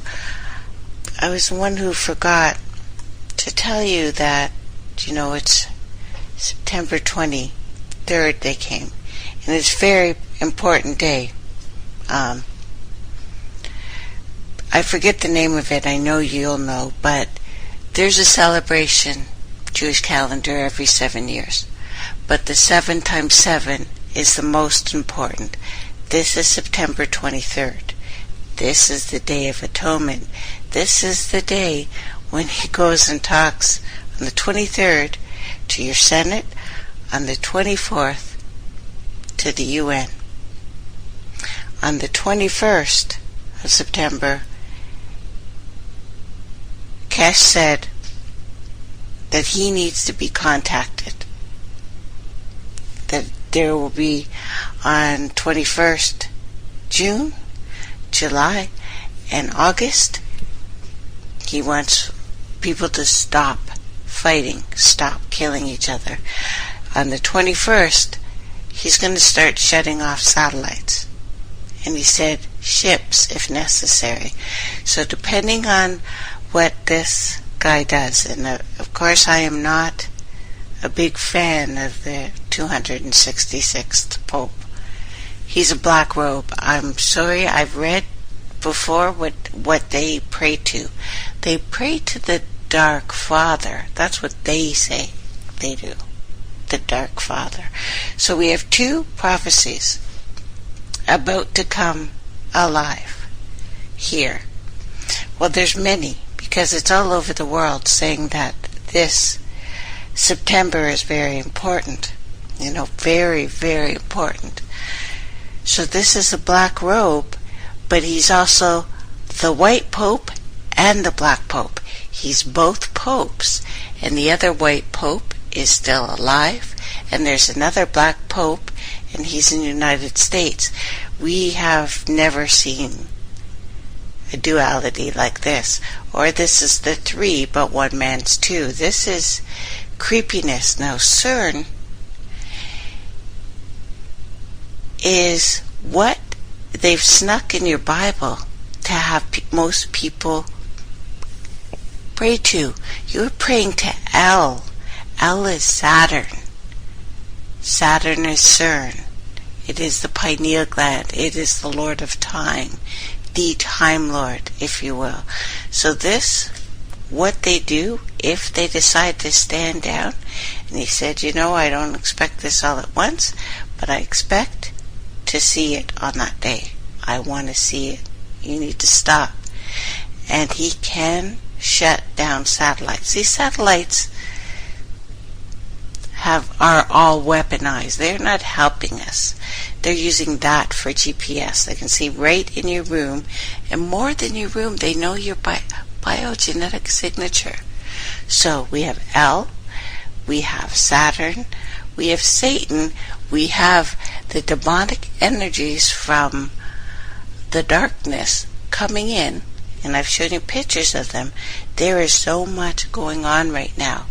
was the one who forgot to tell you that, you know, it's September 23rd they came. And it's a very important day. I forget the name of it. I know you'll know. But there's a celebration, Jewish calendar, every 7 years. But the 7 times 7 is the most important. This is September 23rd. This is the Day of Atonement. This is the day when he goes and talks on the 23rd to your Senate, on the 24th to the UN. On the 21st of September, Keshe said that he needs to be contacted. That there will be on 21st June, July, and August. He wants people to stop fighting, stop killing each other. On the 21st, he's going to start shutting off satellites. And he said ships if necessary. So depending on what this guy does, and of course I am not a big fan of the 266th Pope. He's a black robe. I'm sorry, I've read before what they pray to. They pray to the Dark Father. That's what they say they do. The Dark Father. So we have two prophecies about to come alive here. Well, there's many, because it's all over the world saying that this September is very important. You know, very, very important. So this is a black robe, but he's also the white pope and the black pope. He's both popes, and the other white pope is still alive, and there's another black pope, and he's in the United States. We have never seen a duality like this, or this is the three, but one man's two. This is creepiness. Now, CERN is what they've snuck in your Bible to have most people pray to. You're praying to El. El is Saturn. Saturn is CERN. It is the pineal gland. It is the Lord of Time. The Time Lord, if you will. So this, what they do, if they decide to stand down, and he said, you know, I don't expect this all at once, but I expect to see it on that day. I want to see it. You need to stop. And he can shut down satellites. These satellites are all weaponized. They're not helping us. They're using that for GPS. They can see right in your room, and more than your room, they know your biogenetic signature. So we have El, we have Saturn, we have Satan, we have the demonic energies from the darkness coming in, and I've shown you pictures of them. There is so much going on right now.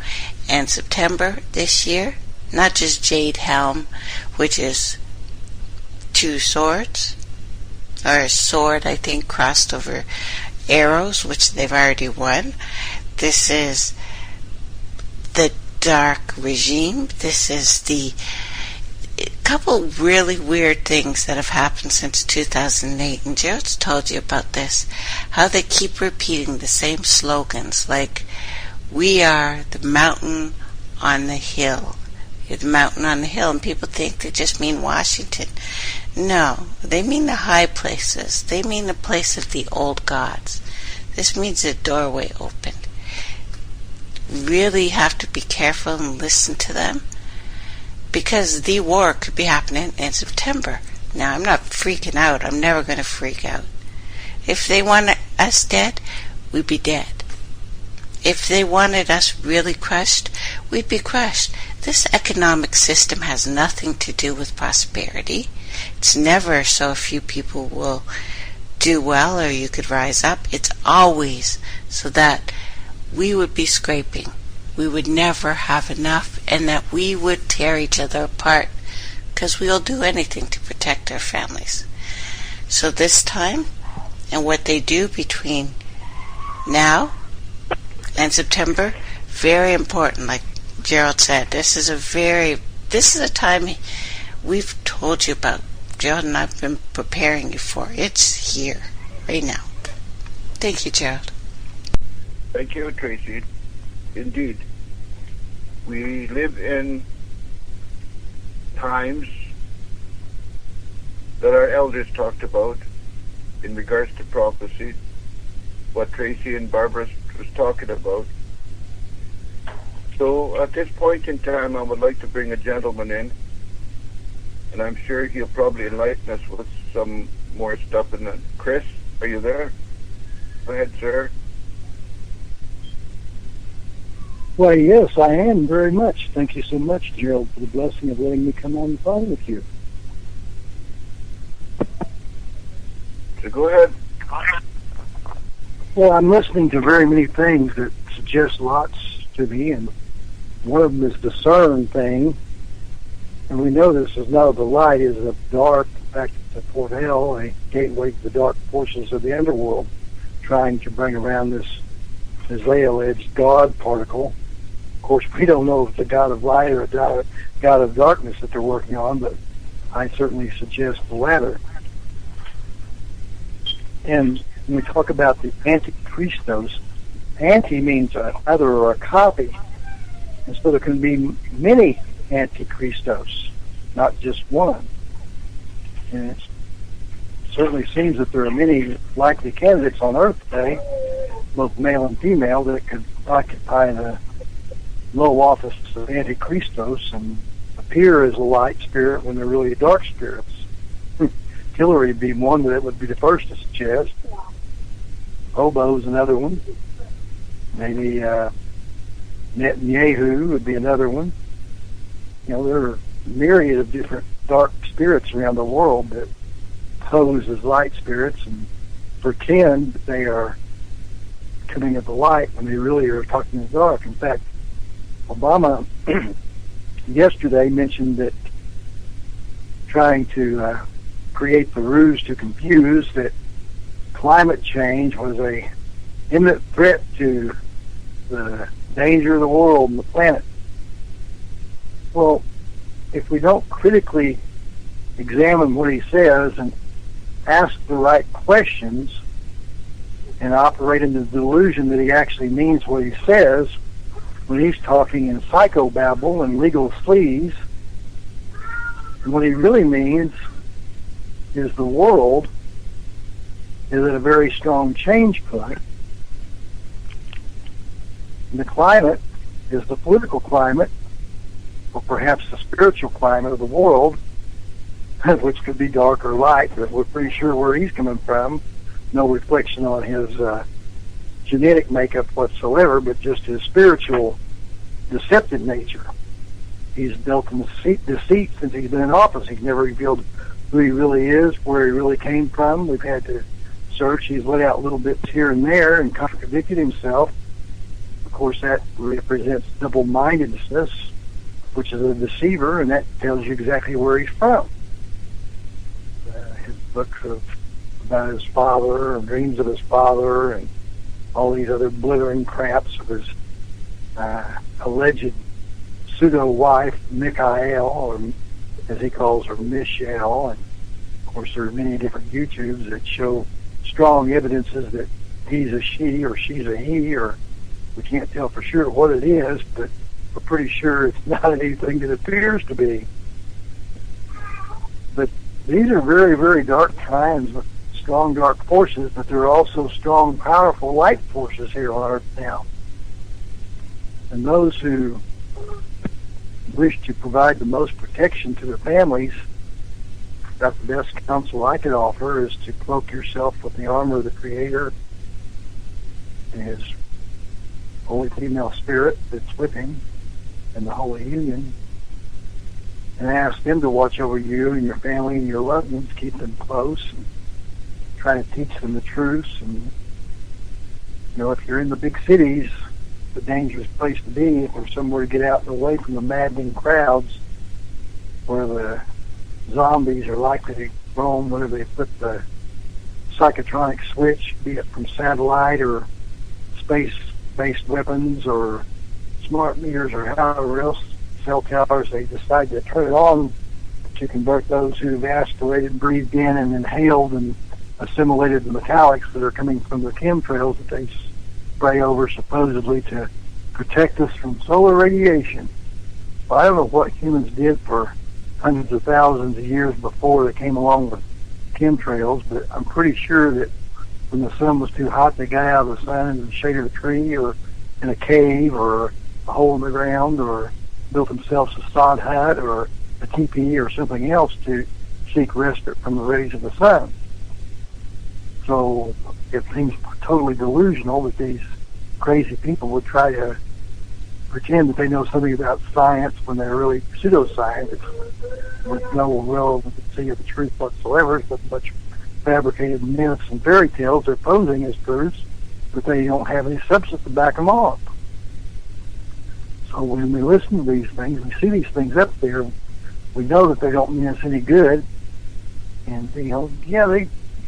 And September this year, not just Jade Helm, which is two swords, or a sword, I think, crossed over arrows, which they've already won. This is the dark regime. This is the couple really weird things that have happened since 2008, and Gerald's told you about this, how they keep repeating the same slogans, like, we are the mountain on the hill. You're the mountain on the hill, and people think they just mean Washington. No, they mean the high places. They mean the place of the old gods. This means a doorway opened. Really have to be careful and listen to them, because the war could be happening in September. Now, I'm not freaking out. I'm never going to freak out. If they want us dead, we'd be dead. If they wanted us really crushed, we'd be crushed. This economic system has nothing to do with prosperity. It's never so a few people will do well or you could rise up. It's always so that we would be scraping. We would never have enough, and that we would tear each other apart, because we'll do anything to protect our families. So this time, and what they do between now and September, very important. Like Gerald said, this is a time we've told you about. Gerald and I've been preparing you for. It's here, right now. Thank you, Gerald. Thank you, Tracy. Indeed, we live in times that our elders talked about in regards to prophecy, what Tracy and Barbara was talking about. So at this point in time, I would like to bring a gentleman in, and I'm sure he'll probably enlighten us with some more stuff. And Chris, are you there? Go ahead, sir. Why, yes, I am very much. Thank you so much, Gerald, for the blessing of letting me come on the phone with you. So go ahead. Well, I'm listening to very many things that suggest lots to me, and one of them is the CERN thing. And we know this is not of the light, it is of dark. In fact, it's a portal, a gateway to the dark forces of the underworld, trying to bring around this, as they allege, God particle. Of course, we don't know if it's a God of light or a God of darkness that they're working on, but I certainly suggest the latter. And when we talk about the antichristos, anti means either or a copy, and so there can be many antichristos, not just one. And it certainly seems that there are many likely candidates on Earth today, both male and female, that could occupy the low office of antichristos and appear as a light spirit when they're really dark spirits. Hillary would be one that would be the first to suggest. Hobo's another one. Maybe Netanyahu would be another one. You know, there are a myriad of different dark spirits around the world that pose as light spirits and pretend that they are coming at the light when they really are talking in the dark. In fact, Obama yesterday mentioned that trying to create the ruse to confuse that climate change was a imminent threat to the danger of the world and the planet. Well, if we don't critically examine what he says and ask the right questions and operate in the delusion that he actually means what he says when he's talking in psychobabble and legal sleaze, and what he really means is the world is at a very strong change point. And the climate is the political climate, or perhaps the spiritual climate of the world, which could be dark or light, but we're pretty sure where he's coming from. No reflection on his genetic makeup whatsoever, but just his spiritual, deceptive nature. He's built in deceit since he's been in office. He's never revealed who he really is, where he really came from. We've had to search. He's let out little bits here and there and contradicted himself. Of course, that represents double-mindedness, which is a deceiver, and that tells you exactly where he's from. His books about his father, and dreams of his father, and all these other blithering craps of his alleged pseudo-wife, Michael, or as he calls her, Michelle. And of course, there are many different YouTubes that show strong evidences that he's a she or she's a he, or we can't tell for sure what it is, but we're pretty sure it's not anything that appears to be. But these are very, very dark times. strong dark forces, but there are also strong, powerful light forces here on Earth now. And those who wish to provide the most protection to their families, about the best counsel I could offer is to cloak yourself with the armor of the Creator and His Holy Female Spirit that's with Him and the Holy Union, and ask them to watch over you and your family and your loved ones, keep them close, and try to teach them the truths. And, if you're in the big cities, it's a dangerous place to be. If there's somewhere to get out and away from the maddening crowds where the zombies are likely to roam, whether they flip the psychotronic switch, be it from satellite or space-based weapons or smart meters or however else, cell towers, they decide to turn it on to convert those who've aspirated, breathed in, and inhaled and assimilated the metallics that are coming from the chemtrails that they spray over supposedly to protect us from solar radiation. Well, I don't know what humans did for hundreds of thousands of years before they came along with chemtrails, but I'm pretty sure that when the sun was too hot, they got out of the sun in the shade of a tree or in a cave or a hole in the ground or built themselves a sod hut or a teepee or something else to seek respite from the rays of the sun. So it seems totally delusional that these crazy people would try to pretend that they know something about science when they're really pseudoscientists with no relevancy of the truth whatsoever, but much fabricated myths and fairy tales they're posing as truths, but they don't have any substance to back them off. So when we listen to these things, we see these things up there, we know that they don't mean us any good. And, they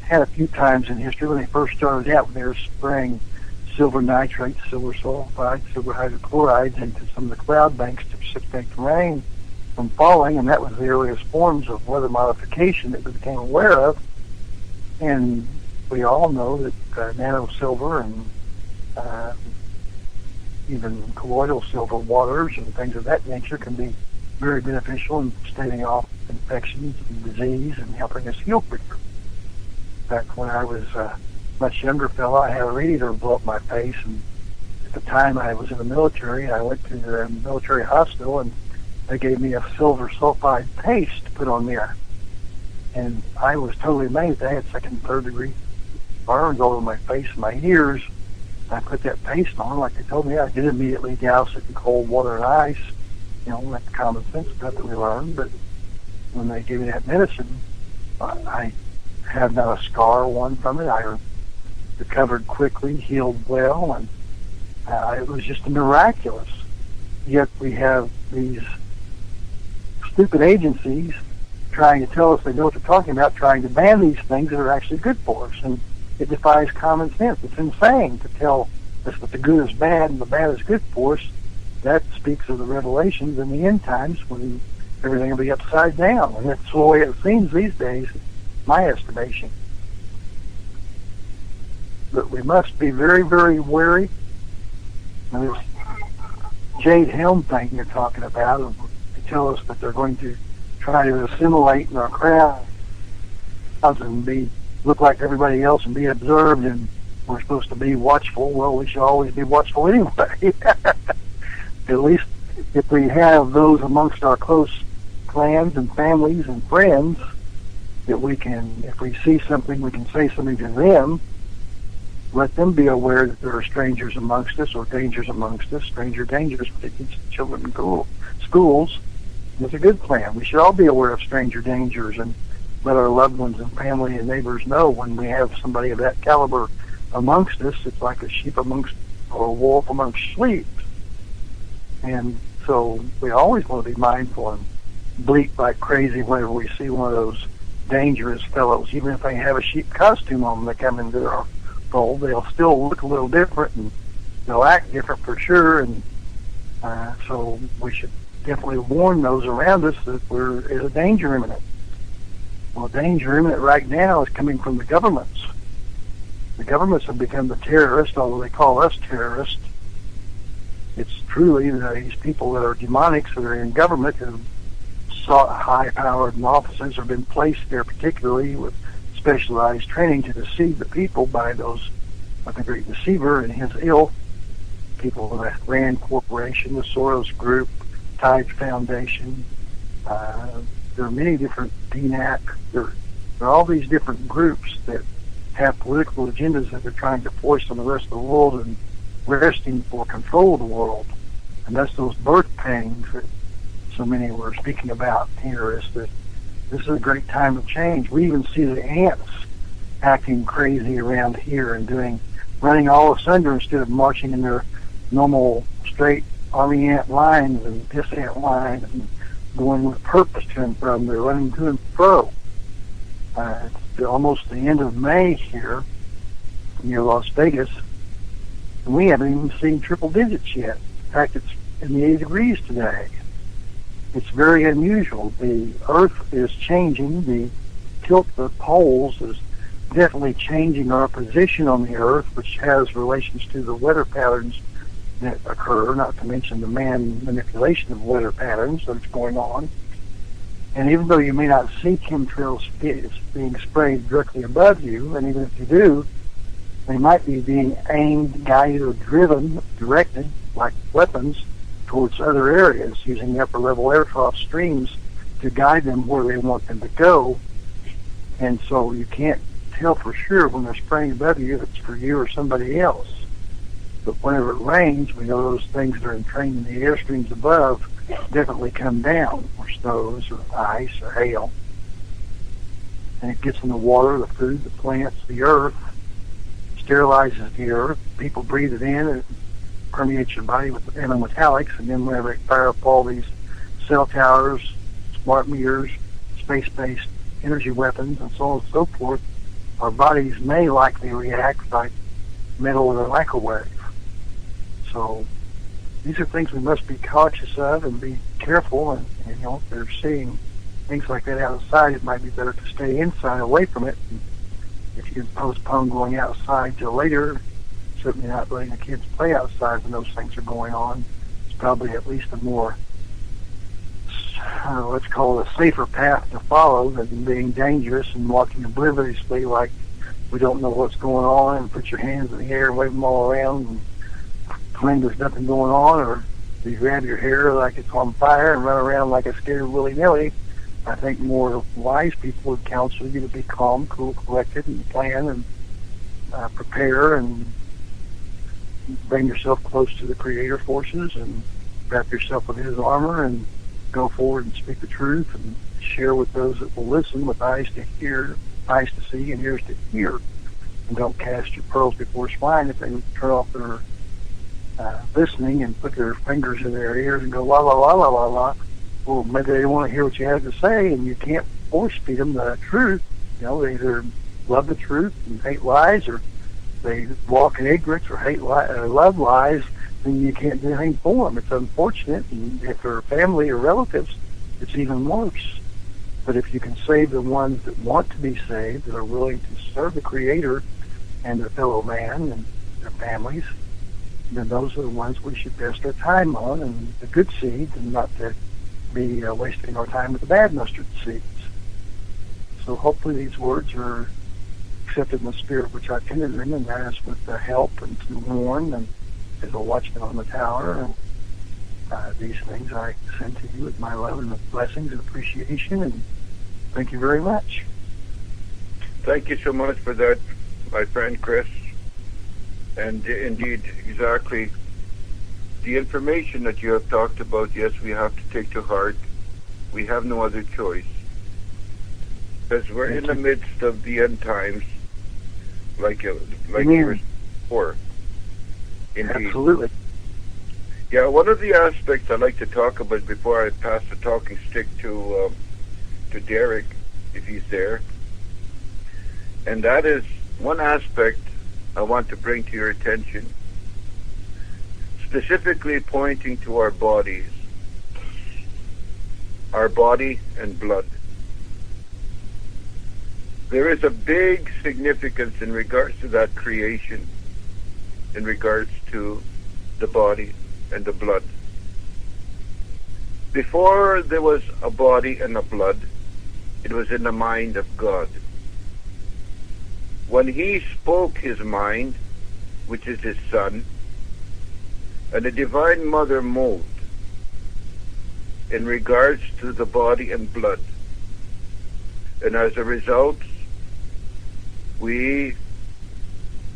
had a few times in history when they first started out, when they were spraying silver nitrates, silver sulfide, silver hydrochlorides into some of the cloud banks to precipitate the rain from falling, and that was the earliest forms of weather modification that we became aware of. And we all know that nano-silver and even colloidal silver waters and things of that nature can be very beneficial in staving off infections and disease and helping us heal quicker. Back when I was a much younger fellow, I had a radiator blow up my face, and at the time I was in the military, I went to the military hospital, and they gave me a silver sulfide paste to put on there. And I was totally amazed. I had second and third degree burns all over my face and my ears. I put that paste on, like they told me. I did immediately douse it in cold water and ice, like the common sense stuff that we learned. But when they gave me that medicine, I had not a scar, one from it. I recovered quickly, healed well, and it was just miraculous. Yet we have these stupid agencies trying to tell us they know what they're talking about, trying to ban these things that are actually good for us. And it defies common sense. It's insane to tell us that the good is bad and the bad is good for us. That speaks of the revelations in the end times when everything will be upside down. And that's the way it seems these days, my estimation. But we must be very, very wary. And this Jade Helm thing you're talking about, they tell us that they're going to try to assimilate in our crowd and look like everybody else and be observed, and we're supposed to be watchful. Well, we should always be watchful anyway. At least if we have those amongst our close clans and families and friends that we can, if we see something, we can say something to them, let them be aware that there are strangers amongst us or dangers amongst us. Stranger dangers, they teach the children in schools. It's a good plan. We should all be aware of stranger dangers and let our loved ones and family and neighbors know when we have somebody of that caliber amongst us. It's like a sheep amongst, or a wolf amongst sheep. And so we always want to be mindful and bleat like crazy whenever we see one of those dangerous fellows. Even if they have a sheep costume on when they come into our fold, they'll still look a little different and they'll act different for sure. And so we should definitely warn those around us that there's a danger imminent. Well, danger imminent right now is coming from the governments. The governments have become the terrorists, although they call us terrorists. It's truly these people that are demonics that are in government who sought high-powered offices or been placed there particularly with specialized training to deceive the people by the great deceiver and his ilk, people of the Rand Corporation, the Soros Group, Tide Foundation. There are many different DNAC. There are all these different groups that have political agendas that they're trying to force on the rest of the world and wresting for control of the world. And that's those birth pangs that so many were speaking about here, is that this is a great time of change. We even see the ants acting crazy around here and running all asunder instead of marching in their normal straight army ant lines and piss ant lines and going with purpose to and from. They're running to and fro. It's almost the end of May here near Las Vegas, and we haven't even seen triple digits yet. In fact, it's in the 80 degrees today. It's very unusual. The Earth is changing. The tilt of the poles is definitely changing our position on the Earth, which has relations to the weather patterns that occur, not to mention the man manipulation of weather patterns that's going on. And even though you may not see chemtrails being sprayed directly above you, and even if you do, they might be being aimed, guided, or directed, like weapons, towards other areas, using the upper-level air trough streams to guide them where they want them to go. And so you can't tell for sure when they're spraying above you if it's for you or somebody else. But whenever it rains, we know those things that are entrained in the airstreams above definitely come down, or snows, or ice, or hail. And it gets in the water, the food, the plants, the earth, sterilizes the earth. People breathe it in, and it permeates your body with nanometallics, and then whenever they fire up all these cell towers, smart meters, space-based energy weapons, and so on and so forth, our bodies may likely react like metal in a microwave. So these are things we must be cautious of and be careful. And if they're seeing things like that outside, it might be better to stay inside, away from it. And if you postpone going outside till later, certainly not letting the kids play outside when those things are going on, it's probably at least a more, let's call it a safer path to follow than being dangerous and walking obliviously like we don't know what's going on, and put your hands in the air and wave them all around and claim there's nothing going on, or you grab your hair like it's on fire and run around like a scared willy-nilly. I think more wise people would counsel you to be calm, cool, collected, and plan and prepare and bring yourself close to the Creator forces and wrap yourself with His armor and go forward and speak the truth and share with those that will listen, with eyes to hear, eyes to see, and ears to hear. And don't cast your pearls before swine. If they turn off their listening and put their fingers in their ears and go la la la la la la, well, maybe they want to hear what you have to say, and you can't force feed them the truth. They either love the truth and hate lies, or they walk in ignorance or love lies. Then you can't do anything for them. It's unfortunate, and if they're family or relatives, it's even worse. But if you can save the ones that want to be saved, that are willing to serve the Creator and their fellow man and their families, then those are the ones we should invest our time on, and the good seeds, and not to be wasting our time with the bad mustard seeds. So hopefully these words are accepted in the spirit which I tended them, and that is with the help and to warn, and as a watchman on the tower. And these things I send to you with my love and blessings and appreciation, and thank you very much. Thank you so much for that, my friend Chris. And indeed, exactly, the information that you have talked about, yes, we have to take to heart. We have no other choice. Because we're in the midst of the end times, like you were before. Indeed. Absolutely. Yeah, one of the aspects I'd like to talk about before I pass the talking stick to Derek, if he's there, and that is one aspect I want to bring to your attention, specifically pointing to our bodies, our body and blood. There is a big significance in regards to that creation, in regards to the body and the blood. Before there was a body and a blood, it was in the mind of God. when he spoke his mind, which is his Son, and the Divine Mother mold in regards to the body and blood. And as a result, we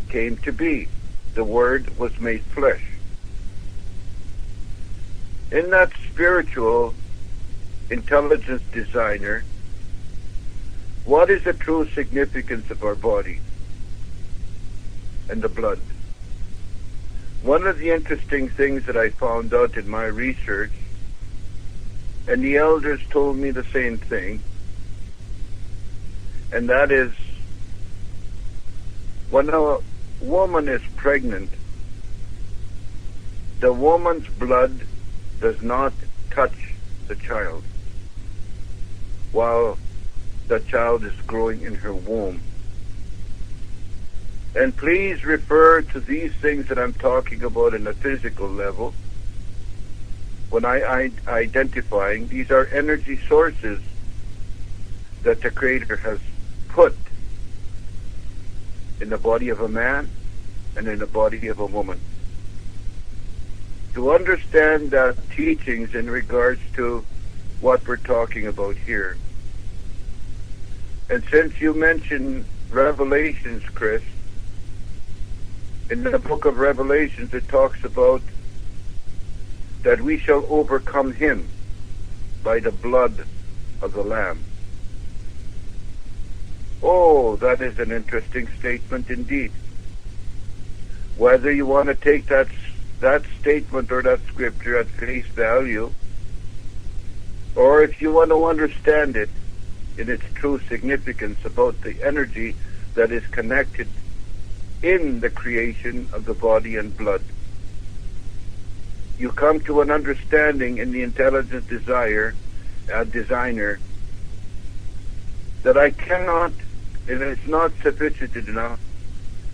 came to be. The Word was made flesh. In that spiritual intelligence designer, what is the true significance of our body and the blood? One of the interesting things that I found out in my research, and the elders told me the same thing, and that is, when a woman is pregnant, the woman's blood does not touch the child while the child is growing in her womb. And please refer to these things that I'm talking about in a physical level. When I identifying, these are energy sources that the Creator has put in the body of a man and in the body of a woman. To understand the teachings in regards to what we're talking about here. And since you mentioned Revelations, Chris, in the book of Revelations it talks about that we shall overcome him by the blood of the Lamb. Oh, that is an interesting statement indeed. Whether you want to take that statement or that scripture at face value, or if you want to understand it in its true significance about the energy that is connected in the creation of the body and blood, you come to an understanding in the intelligent designer that I cannot, and it's not sufficient enough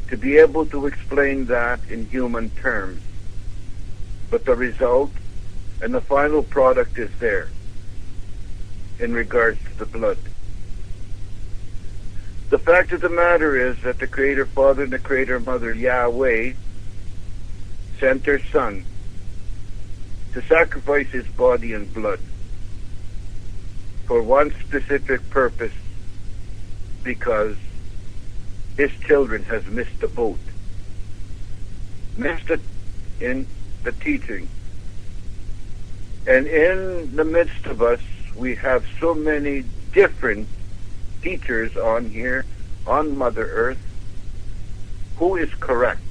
to be able to explain that in human terms. But the result and the final product is there in regards to the blood. The fact of the matter is that the Creator Father and the Creator Mother, Yahweh, sent their Son to sacrifice his body and blood for one specific purpose, because his children has missed the boat, missed it in the teaching. And in the midst of us, we have so many different teachers on here, on Mother Earth. Who is correct?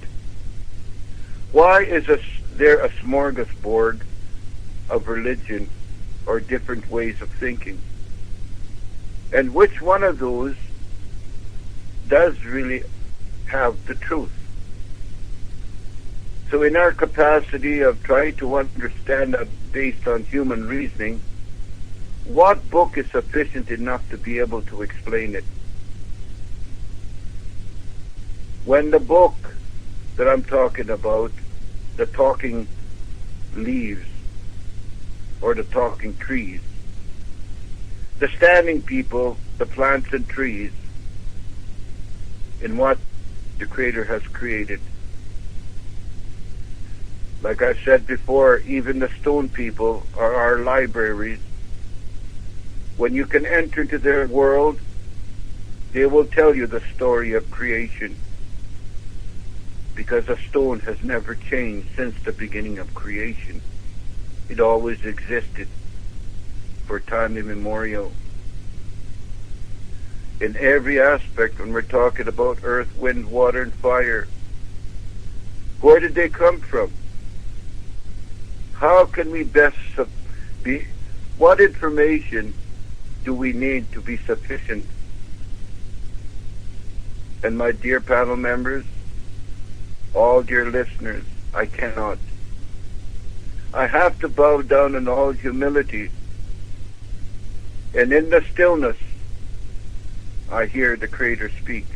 Why is there a smorgasbord of religion or different ways of thinking? And which one of those does really have the truth? So in our capacity of trying to understand that based on human reasoning, what book is sufficient enough to be able to explain it? When the book that I'm talking about, the talking leaves or the talking trees, the standing people, the plants and trees, in what the Creator has created. Like I said before, even the stone people are our libraries. When you can enter into their world, they will tell you the story of creation, because a stone has never changed since the beginning of creation. It always existed for time immemorial. In every aspect, when we're talking about earth, wind, water, and fire, where did they come from? How can we best be? What information do we need to be sufficient? And my dear panel members, all dear listeners, I cannot. I have to bow down in all humility, and in the stillness I hear the Creator speak.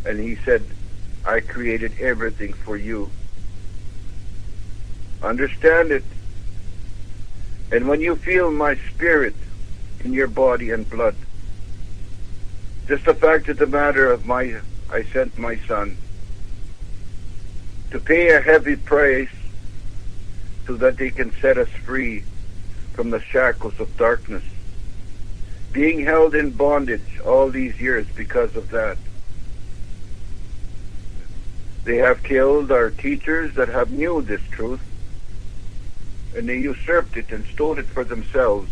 And he said, I created everything for you. Understand it. And when you feel my spirit in your body and blood, Just the fact of the matter I sent my son to pay a heavy price so that he can set us free from the shackles of darkness, being held in bondage all these years because of that. They have killed our teachers that have knew this truth, and they usurped it and stole it for themselves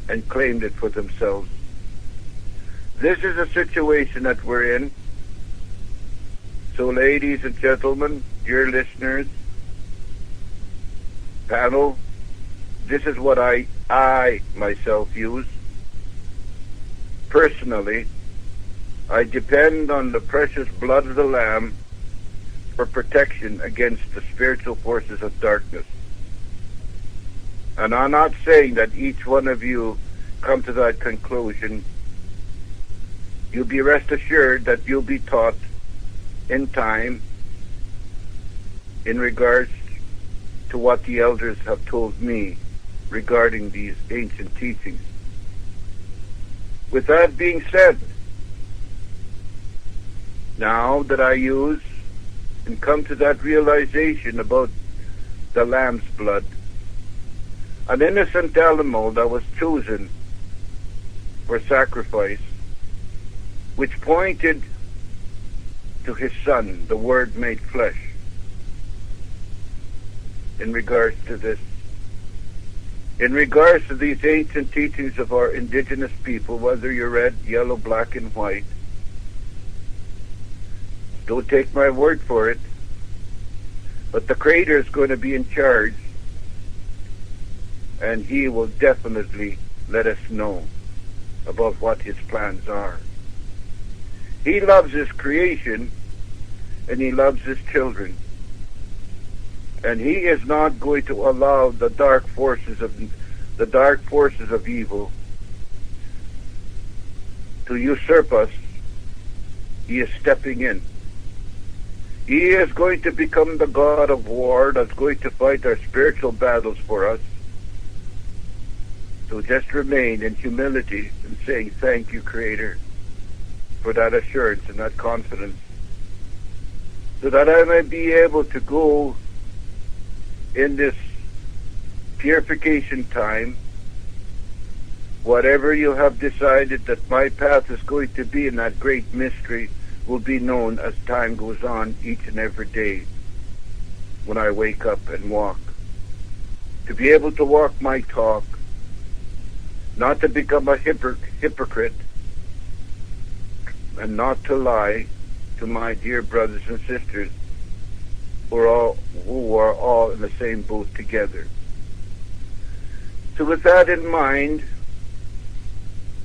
and claimed it for themselves. This is a situation that we're in. So ladies and gentlemen, dear listeners, panel, this is what I myself use. Personally, I depend on the precious blood of the Lamb for protection against the spiritual forces of darkness. And I'm not saying that each one of you come to that conclusion. You'll be rest assured that you'll be taught in time in regards to what the elders have told me regarding these ancient teachings. With that being said, now that I use and come to that realization about the Lamb's blood, an innocent animal that was chosen for sacrifice, which pointed to his Son, the Word made flesh, in regards to this. In regards to these ancient teachings of our indigenous people, whether you're red, yellow, black, and white, don't take my word for it, but the Creator is going to be in charge, and He will definitely let us know about what His plans are. He loves His creation, and He loves His children. And He is not going to allow the dark forces of evil to usurp us. He is stepping in. He is going to become the God of war that's going to fight our spiritual battles for us. So just remain in humility and saying, thank you, Creator, for that assurance and that confidence, so that I may be able to go in this purification time, whatever you have decided that my path is going to be in that great mystery will be known as time goes on each and every day when I wake up and walk. To be able to walk my talk, not to become a hypocrite, and not to lie to my dear brothers and sisters who are all in the same boat together. So with that in mind,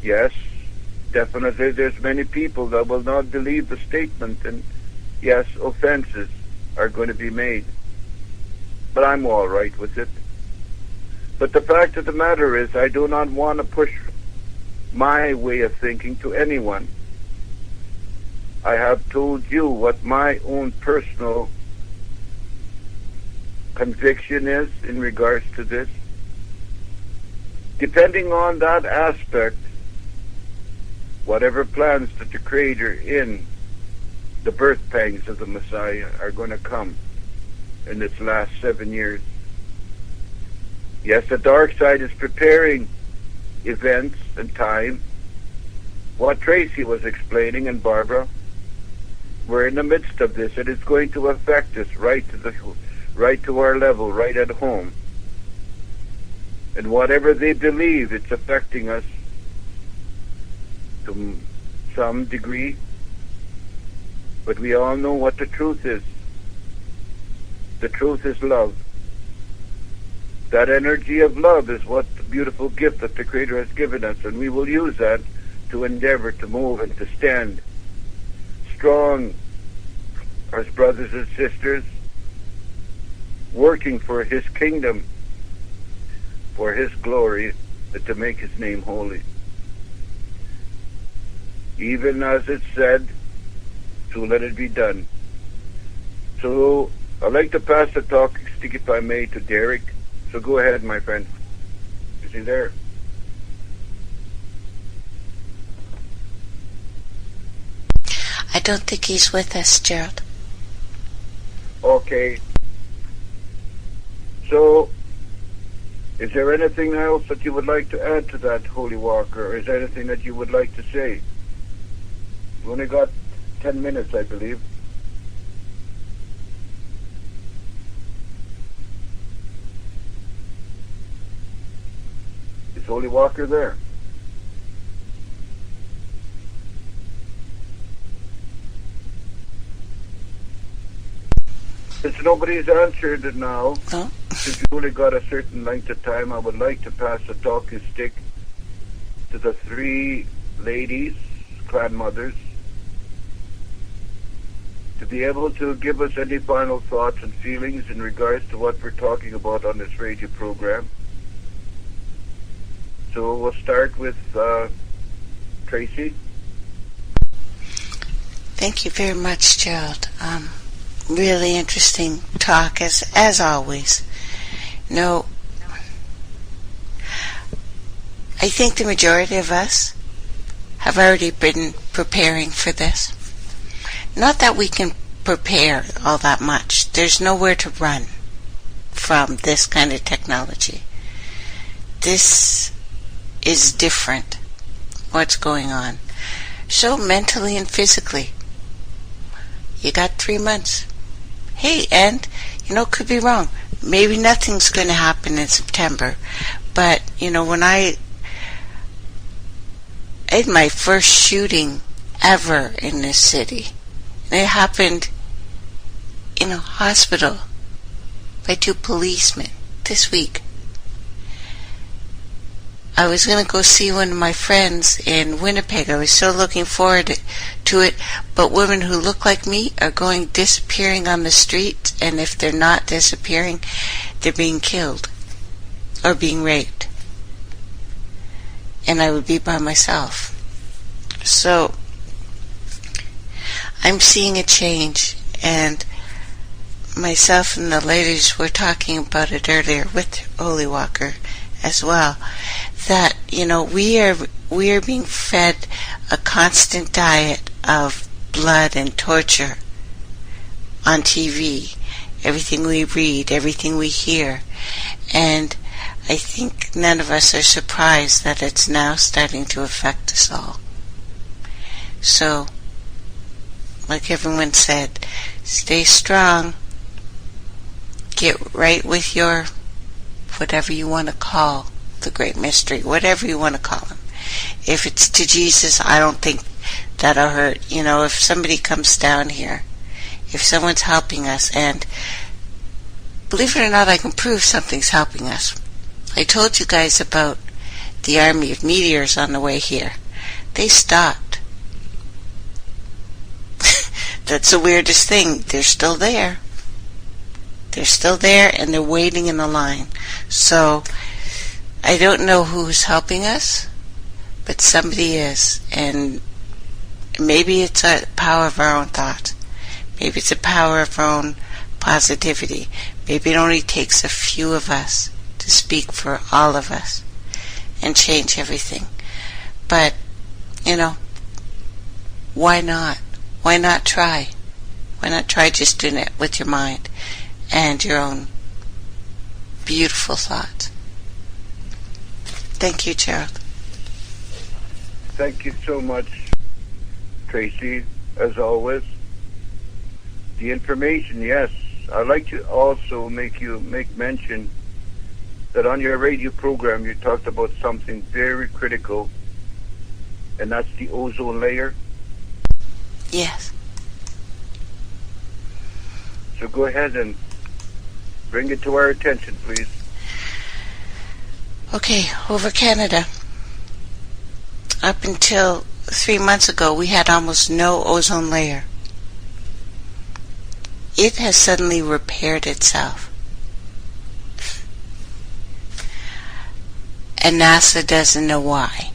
yes, definitely there's many people that will not believe the statement, and yes, offenses are going to be made. But I'm all right with it. But the fact of the matter is, I do not want to push my way of thinking to anyone. I have told you what my own personal conviction is in regards to this. Depending on that aspect, whatever plans that the Creator in the birth pangs of the Messiah are going to come in this last 7 years. Yes, the dark side is preparing events and time. What Tracy was explaining, and Barbara, we're in the midst of this, and it's going to affect us right to our level, right at home. And whatever they believe, it's affecting us to some degree. But we all know what the truth is. The truth is love. That energy of love is what the beautiful gift that the Creator has given us, and we will use that to endeavor to move and to stand strong as brothers and sisters, working for His kingdom, for His glory, and to make His name holy. Even as it said, so let it be done. So I'd like to pass the talk, if I may, to Derek. So go ahead, my friend. Is he there? I don't think he's with us, Gerald. Okay. So, is there anything else that you would like to add to that, Holy Walker? Or is there anything that you would like to say? We only got 10 minutes, I believe. Is Holy Walker there? Since nobody's answered it now, since you only got a certain length of time, I would like to pass the talking stick to the three ladies, grandmothers, to be able to give us any final thoughts and feelings in regards to what we're talking about on this radio program. So we'll start with Tracy. Thank you very much, Gerald. Really interesting talk, as always. No, I think the majority of us have already been preparing for this. Not that we can prepare all that much. There's nowhere to run from this kind of technology. This is different, what's going on. So mentally and physically, you got 3 months. Hey, and, could be wrong. Maybe nothing's going to happen in September. But, when I had my first shooting ever in this city, and it happened in a hospital by 2 policemen this week. I was going to go see one of my friends in Winnipeg. I was so looking forward to it, but women who look like me are disappearing on the street, and if they're not disappearing, they're being killed or being raped. And I would be by myself. So, I'm seeing a change, and myself and the ladies were talking about it earlier with Holy Walker as well, that, we are being fed a constant diet of blood and torture on TV, everything we read, everything we hear, and I think none of us are surprised that it's now starting to affect us all. So, like everyone said, stay strong, get right with your whatever you want to call the great mystery, whatever you want to call him. If it's to Jesus, I don't think that'll hurt. If somebody comes down here, if someone's helping us, and believe it or not, I can prove something's helping us. I told you guys about the army of meteors on the way here. They stopped. That's the weirdest thing. They're still there. They're still there, and they're waiting in the line. So, I don't know who's helping us, but somebody is. And maybe it's a power of our own thought. Maybe it's a power of our own positivity. Maybe it only takes a few of us to speak for all of us and change everything. But, why not? Why not try? Why not try just doing it with your mind and your own beautiful thoughts? Thank you, Gerald. Thank you so much, Tracy, as always. The information, yes. I'd like to also make mention that on your radio program you talked about something very critical, and that's the ozone layer. Yes. So go ahead and bring it to our attention, please. Okay, over Canada. Up until 3 months ago, we had almost no ozone layer. It has suddenly repaired itself. And NASA doesn't know why,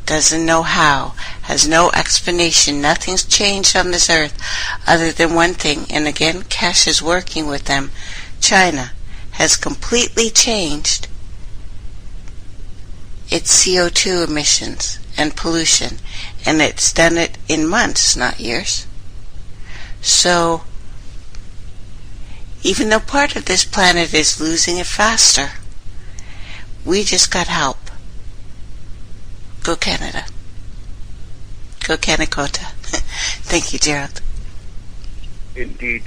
doesn't know how, has no explanation. Nothing's changed on this earth other than one thing, and again, Keshe is working with them. China has completely changed its CO2 emissions and pollution, and it's done it in months, not years. So, even though part of this planet is losing it faster, we just got help. Go Canada. Go Canacota. Thank you, Gerald. Indeed.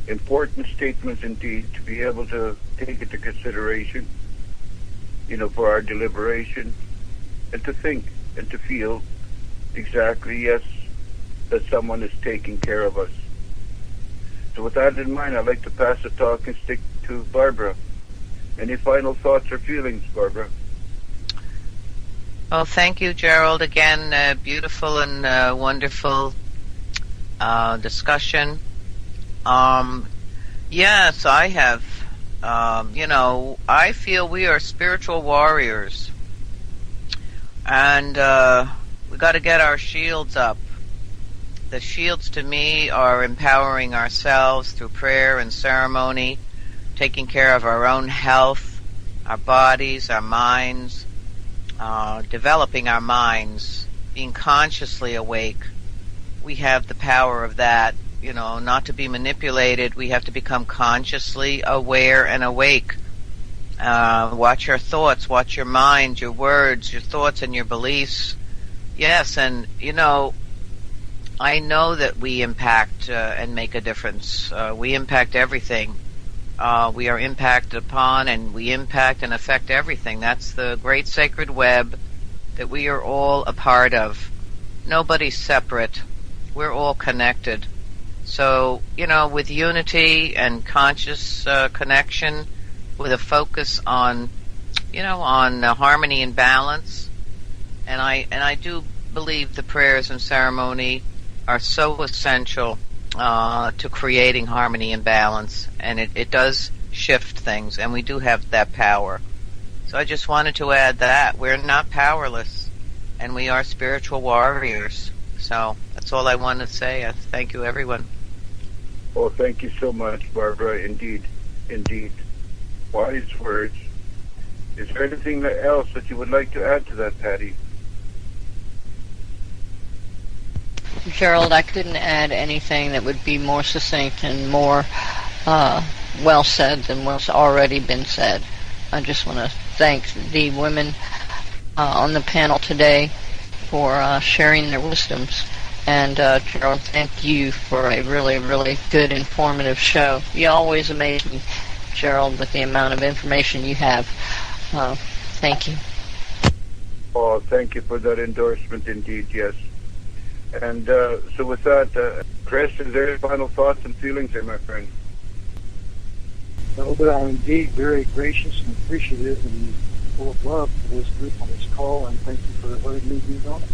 Important statements indeed to be able to take into consideration, for our deliberation, and to think and to feel exactly, yes, that someone is taking care of us. So with that in mind, I'd like to pass the talking stick to Barbara. Any final thoughts or feelings, Barbara? Well, thank you, Gerald. Again, beautiful and wonderful discussion. Yes, I have. I feel we are spiritual warriors. And we got to get our shields up. The shields to me are empowering ourselves through prayer and ceremony, taking care of our own health, our bodies, our minds, developing our minds, being consciously awake. We have the power of that, not to be manipulated. We have to become consciously aware and awake. Watch your thoughts, watch your mind, your words, your thoughts and your beliefs. Yes, and I know that we impact and make a difference. We impact everything. We are impacted upon, and we impact and affect everything. That's the great sacred web that we are all a part of. Nobody's separate. We're all connected. So, with unity and conscious connection, with a focus on, on harmony and balance, and I do believe the prayers and ceremony are so essential to creating harmony and balance, and it does shift things, and we do have that power. So I just wanted to add that we're not powerless, and we are spiritual warriors. So that's all I want to say. Thank you, everyone. Oh, thank you so much, Barbara. Indeed. Wise words. Is there anything else that you would like to add to that, Patty? Gerald, I couldn't add anything that would be more succinct and more well said than what's already been said. I just want to thank the women on the panel today for sharing their wisdoms. And Gerald, thank you for a really, really good, informative show. You always amaze me, Gerald, with the amount of information you have. Thank you. Oh, thank you for that endorsement, indeed, yes. And so with that, Chris, is there any final thoughts and feelings there, my friend? No, but I'm indeed very gracious and appreciative and full of love for this group on this call, and thank you for letting me be on it.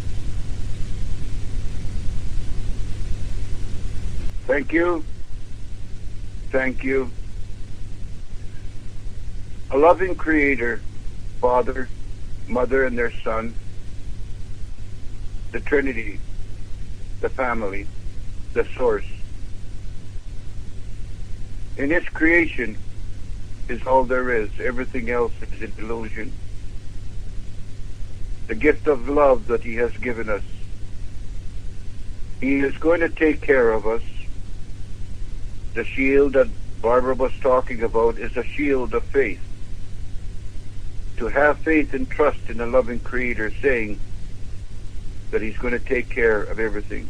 Thank you. Thank you. A loving Creator, Father, Mother, and their Son, the Trinity, the family, the Source. In His creation is all there is. Everything else is an illusion. The gift of love that He has given us. He is going to take care of us. The shield that Barbara was talking about is a shield of faith. To have faith and trust in a loving Creator, saying that He's going to take care of everything.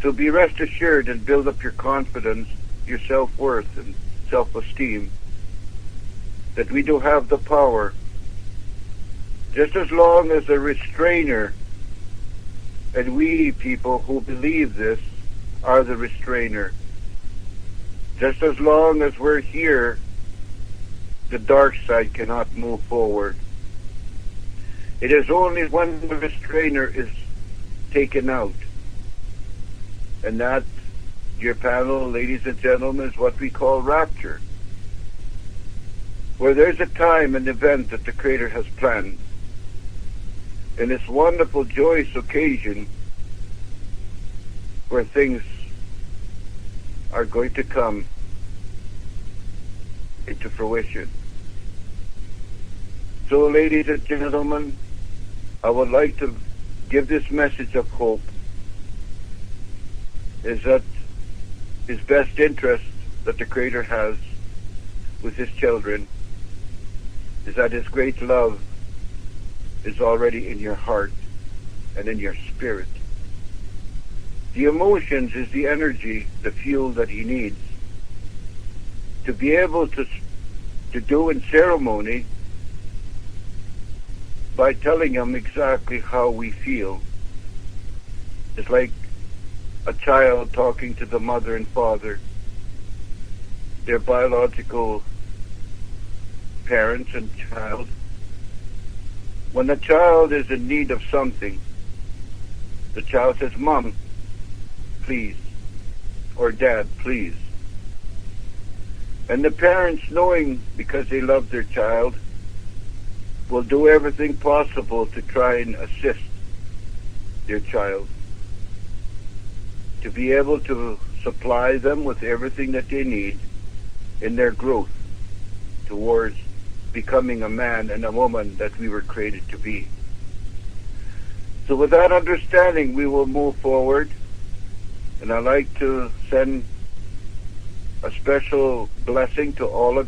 So be rest assured and build up your confidence, your self-worth and self-esteem, that we do have the power, just as long as a restrainer, and we people who believe this are the restrainer. Just as long as we're here, the dark side cannot move forward. It is only when the restrainer is taken out. And that, dear panel, ladies and gentlemen, is what we call rapture. Where there's a time and event that the Creator has planned. And this wonderful, joyous occasion where things are going to come into fruition. So, ladies and gentlemen, I would like to give this message of hope is that his best interest that the Creator has with his children is that his great love is already in your heart and in your spirit. The emotions is the energy, the fuel that he needs to be able to do in ceremony by telling him exactly how we feel. It's like a child talking to the mother and father, their biological parents and child. When a child is in need of something, the child says, "Mom, please," or "Dad, please." And the parents, knowing because they love their child, will do everything possible to try and assist their child, to be able to supply them with everything that they need in their growth towards becoming a man and a woman that we were created to be. So with that understanding, we will move forward, and I'd like to send a special blessing to all of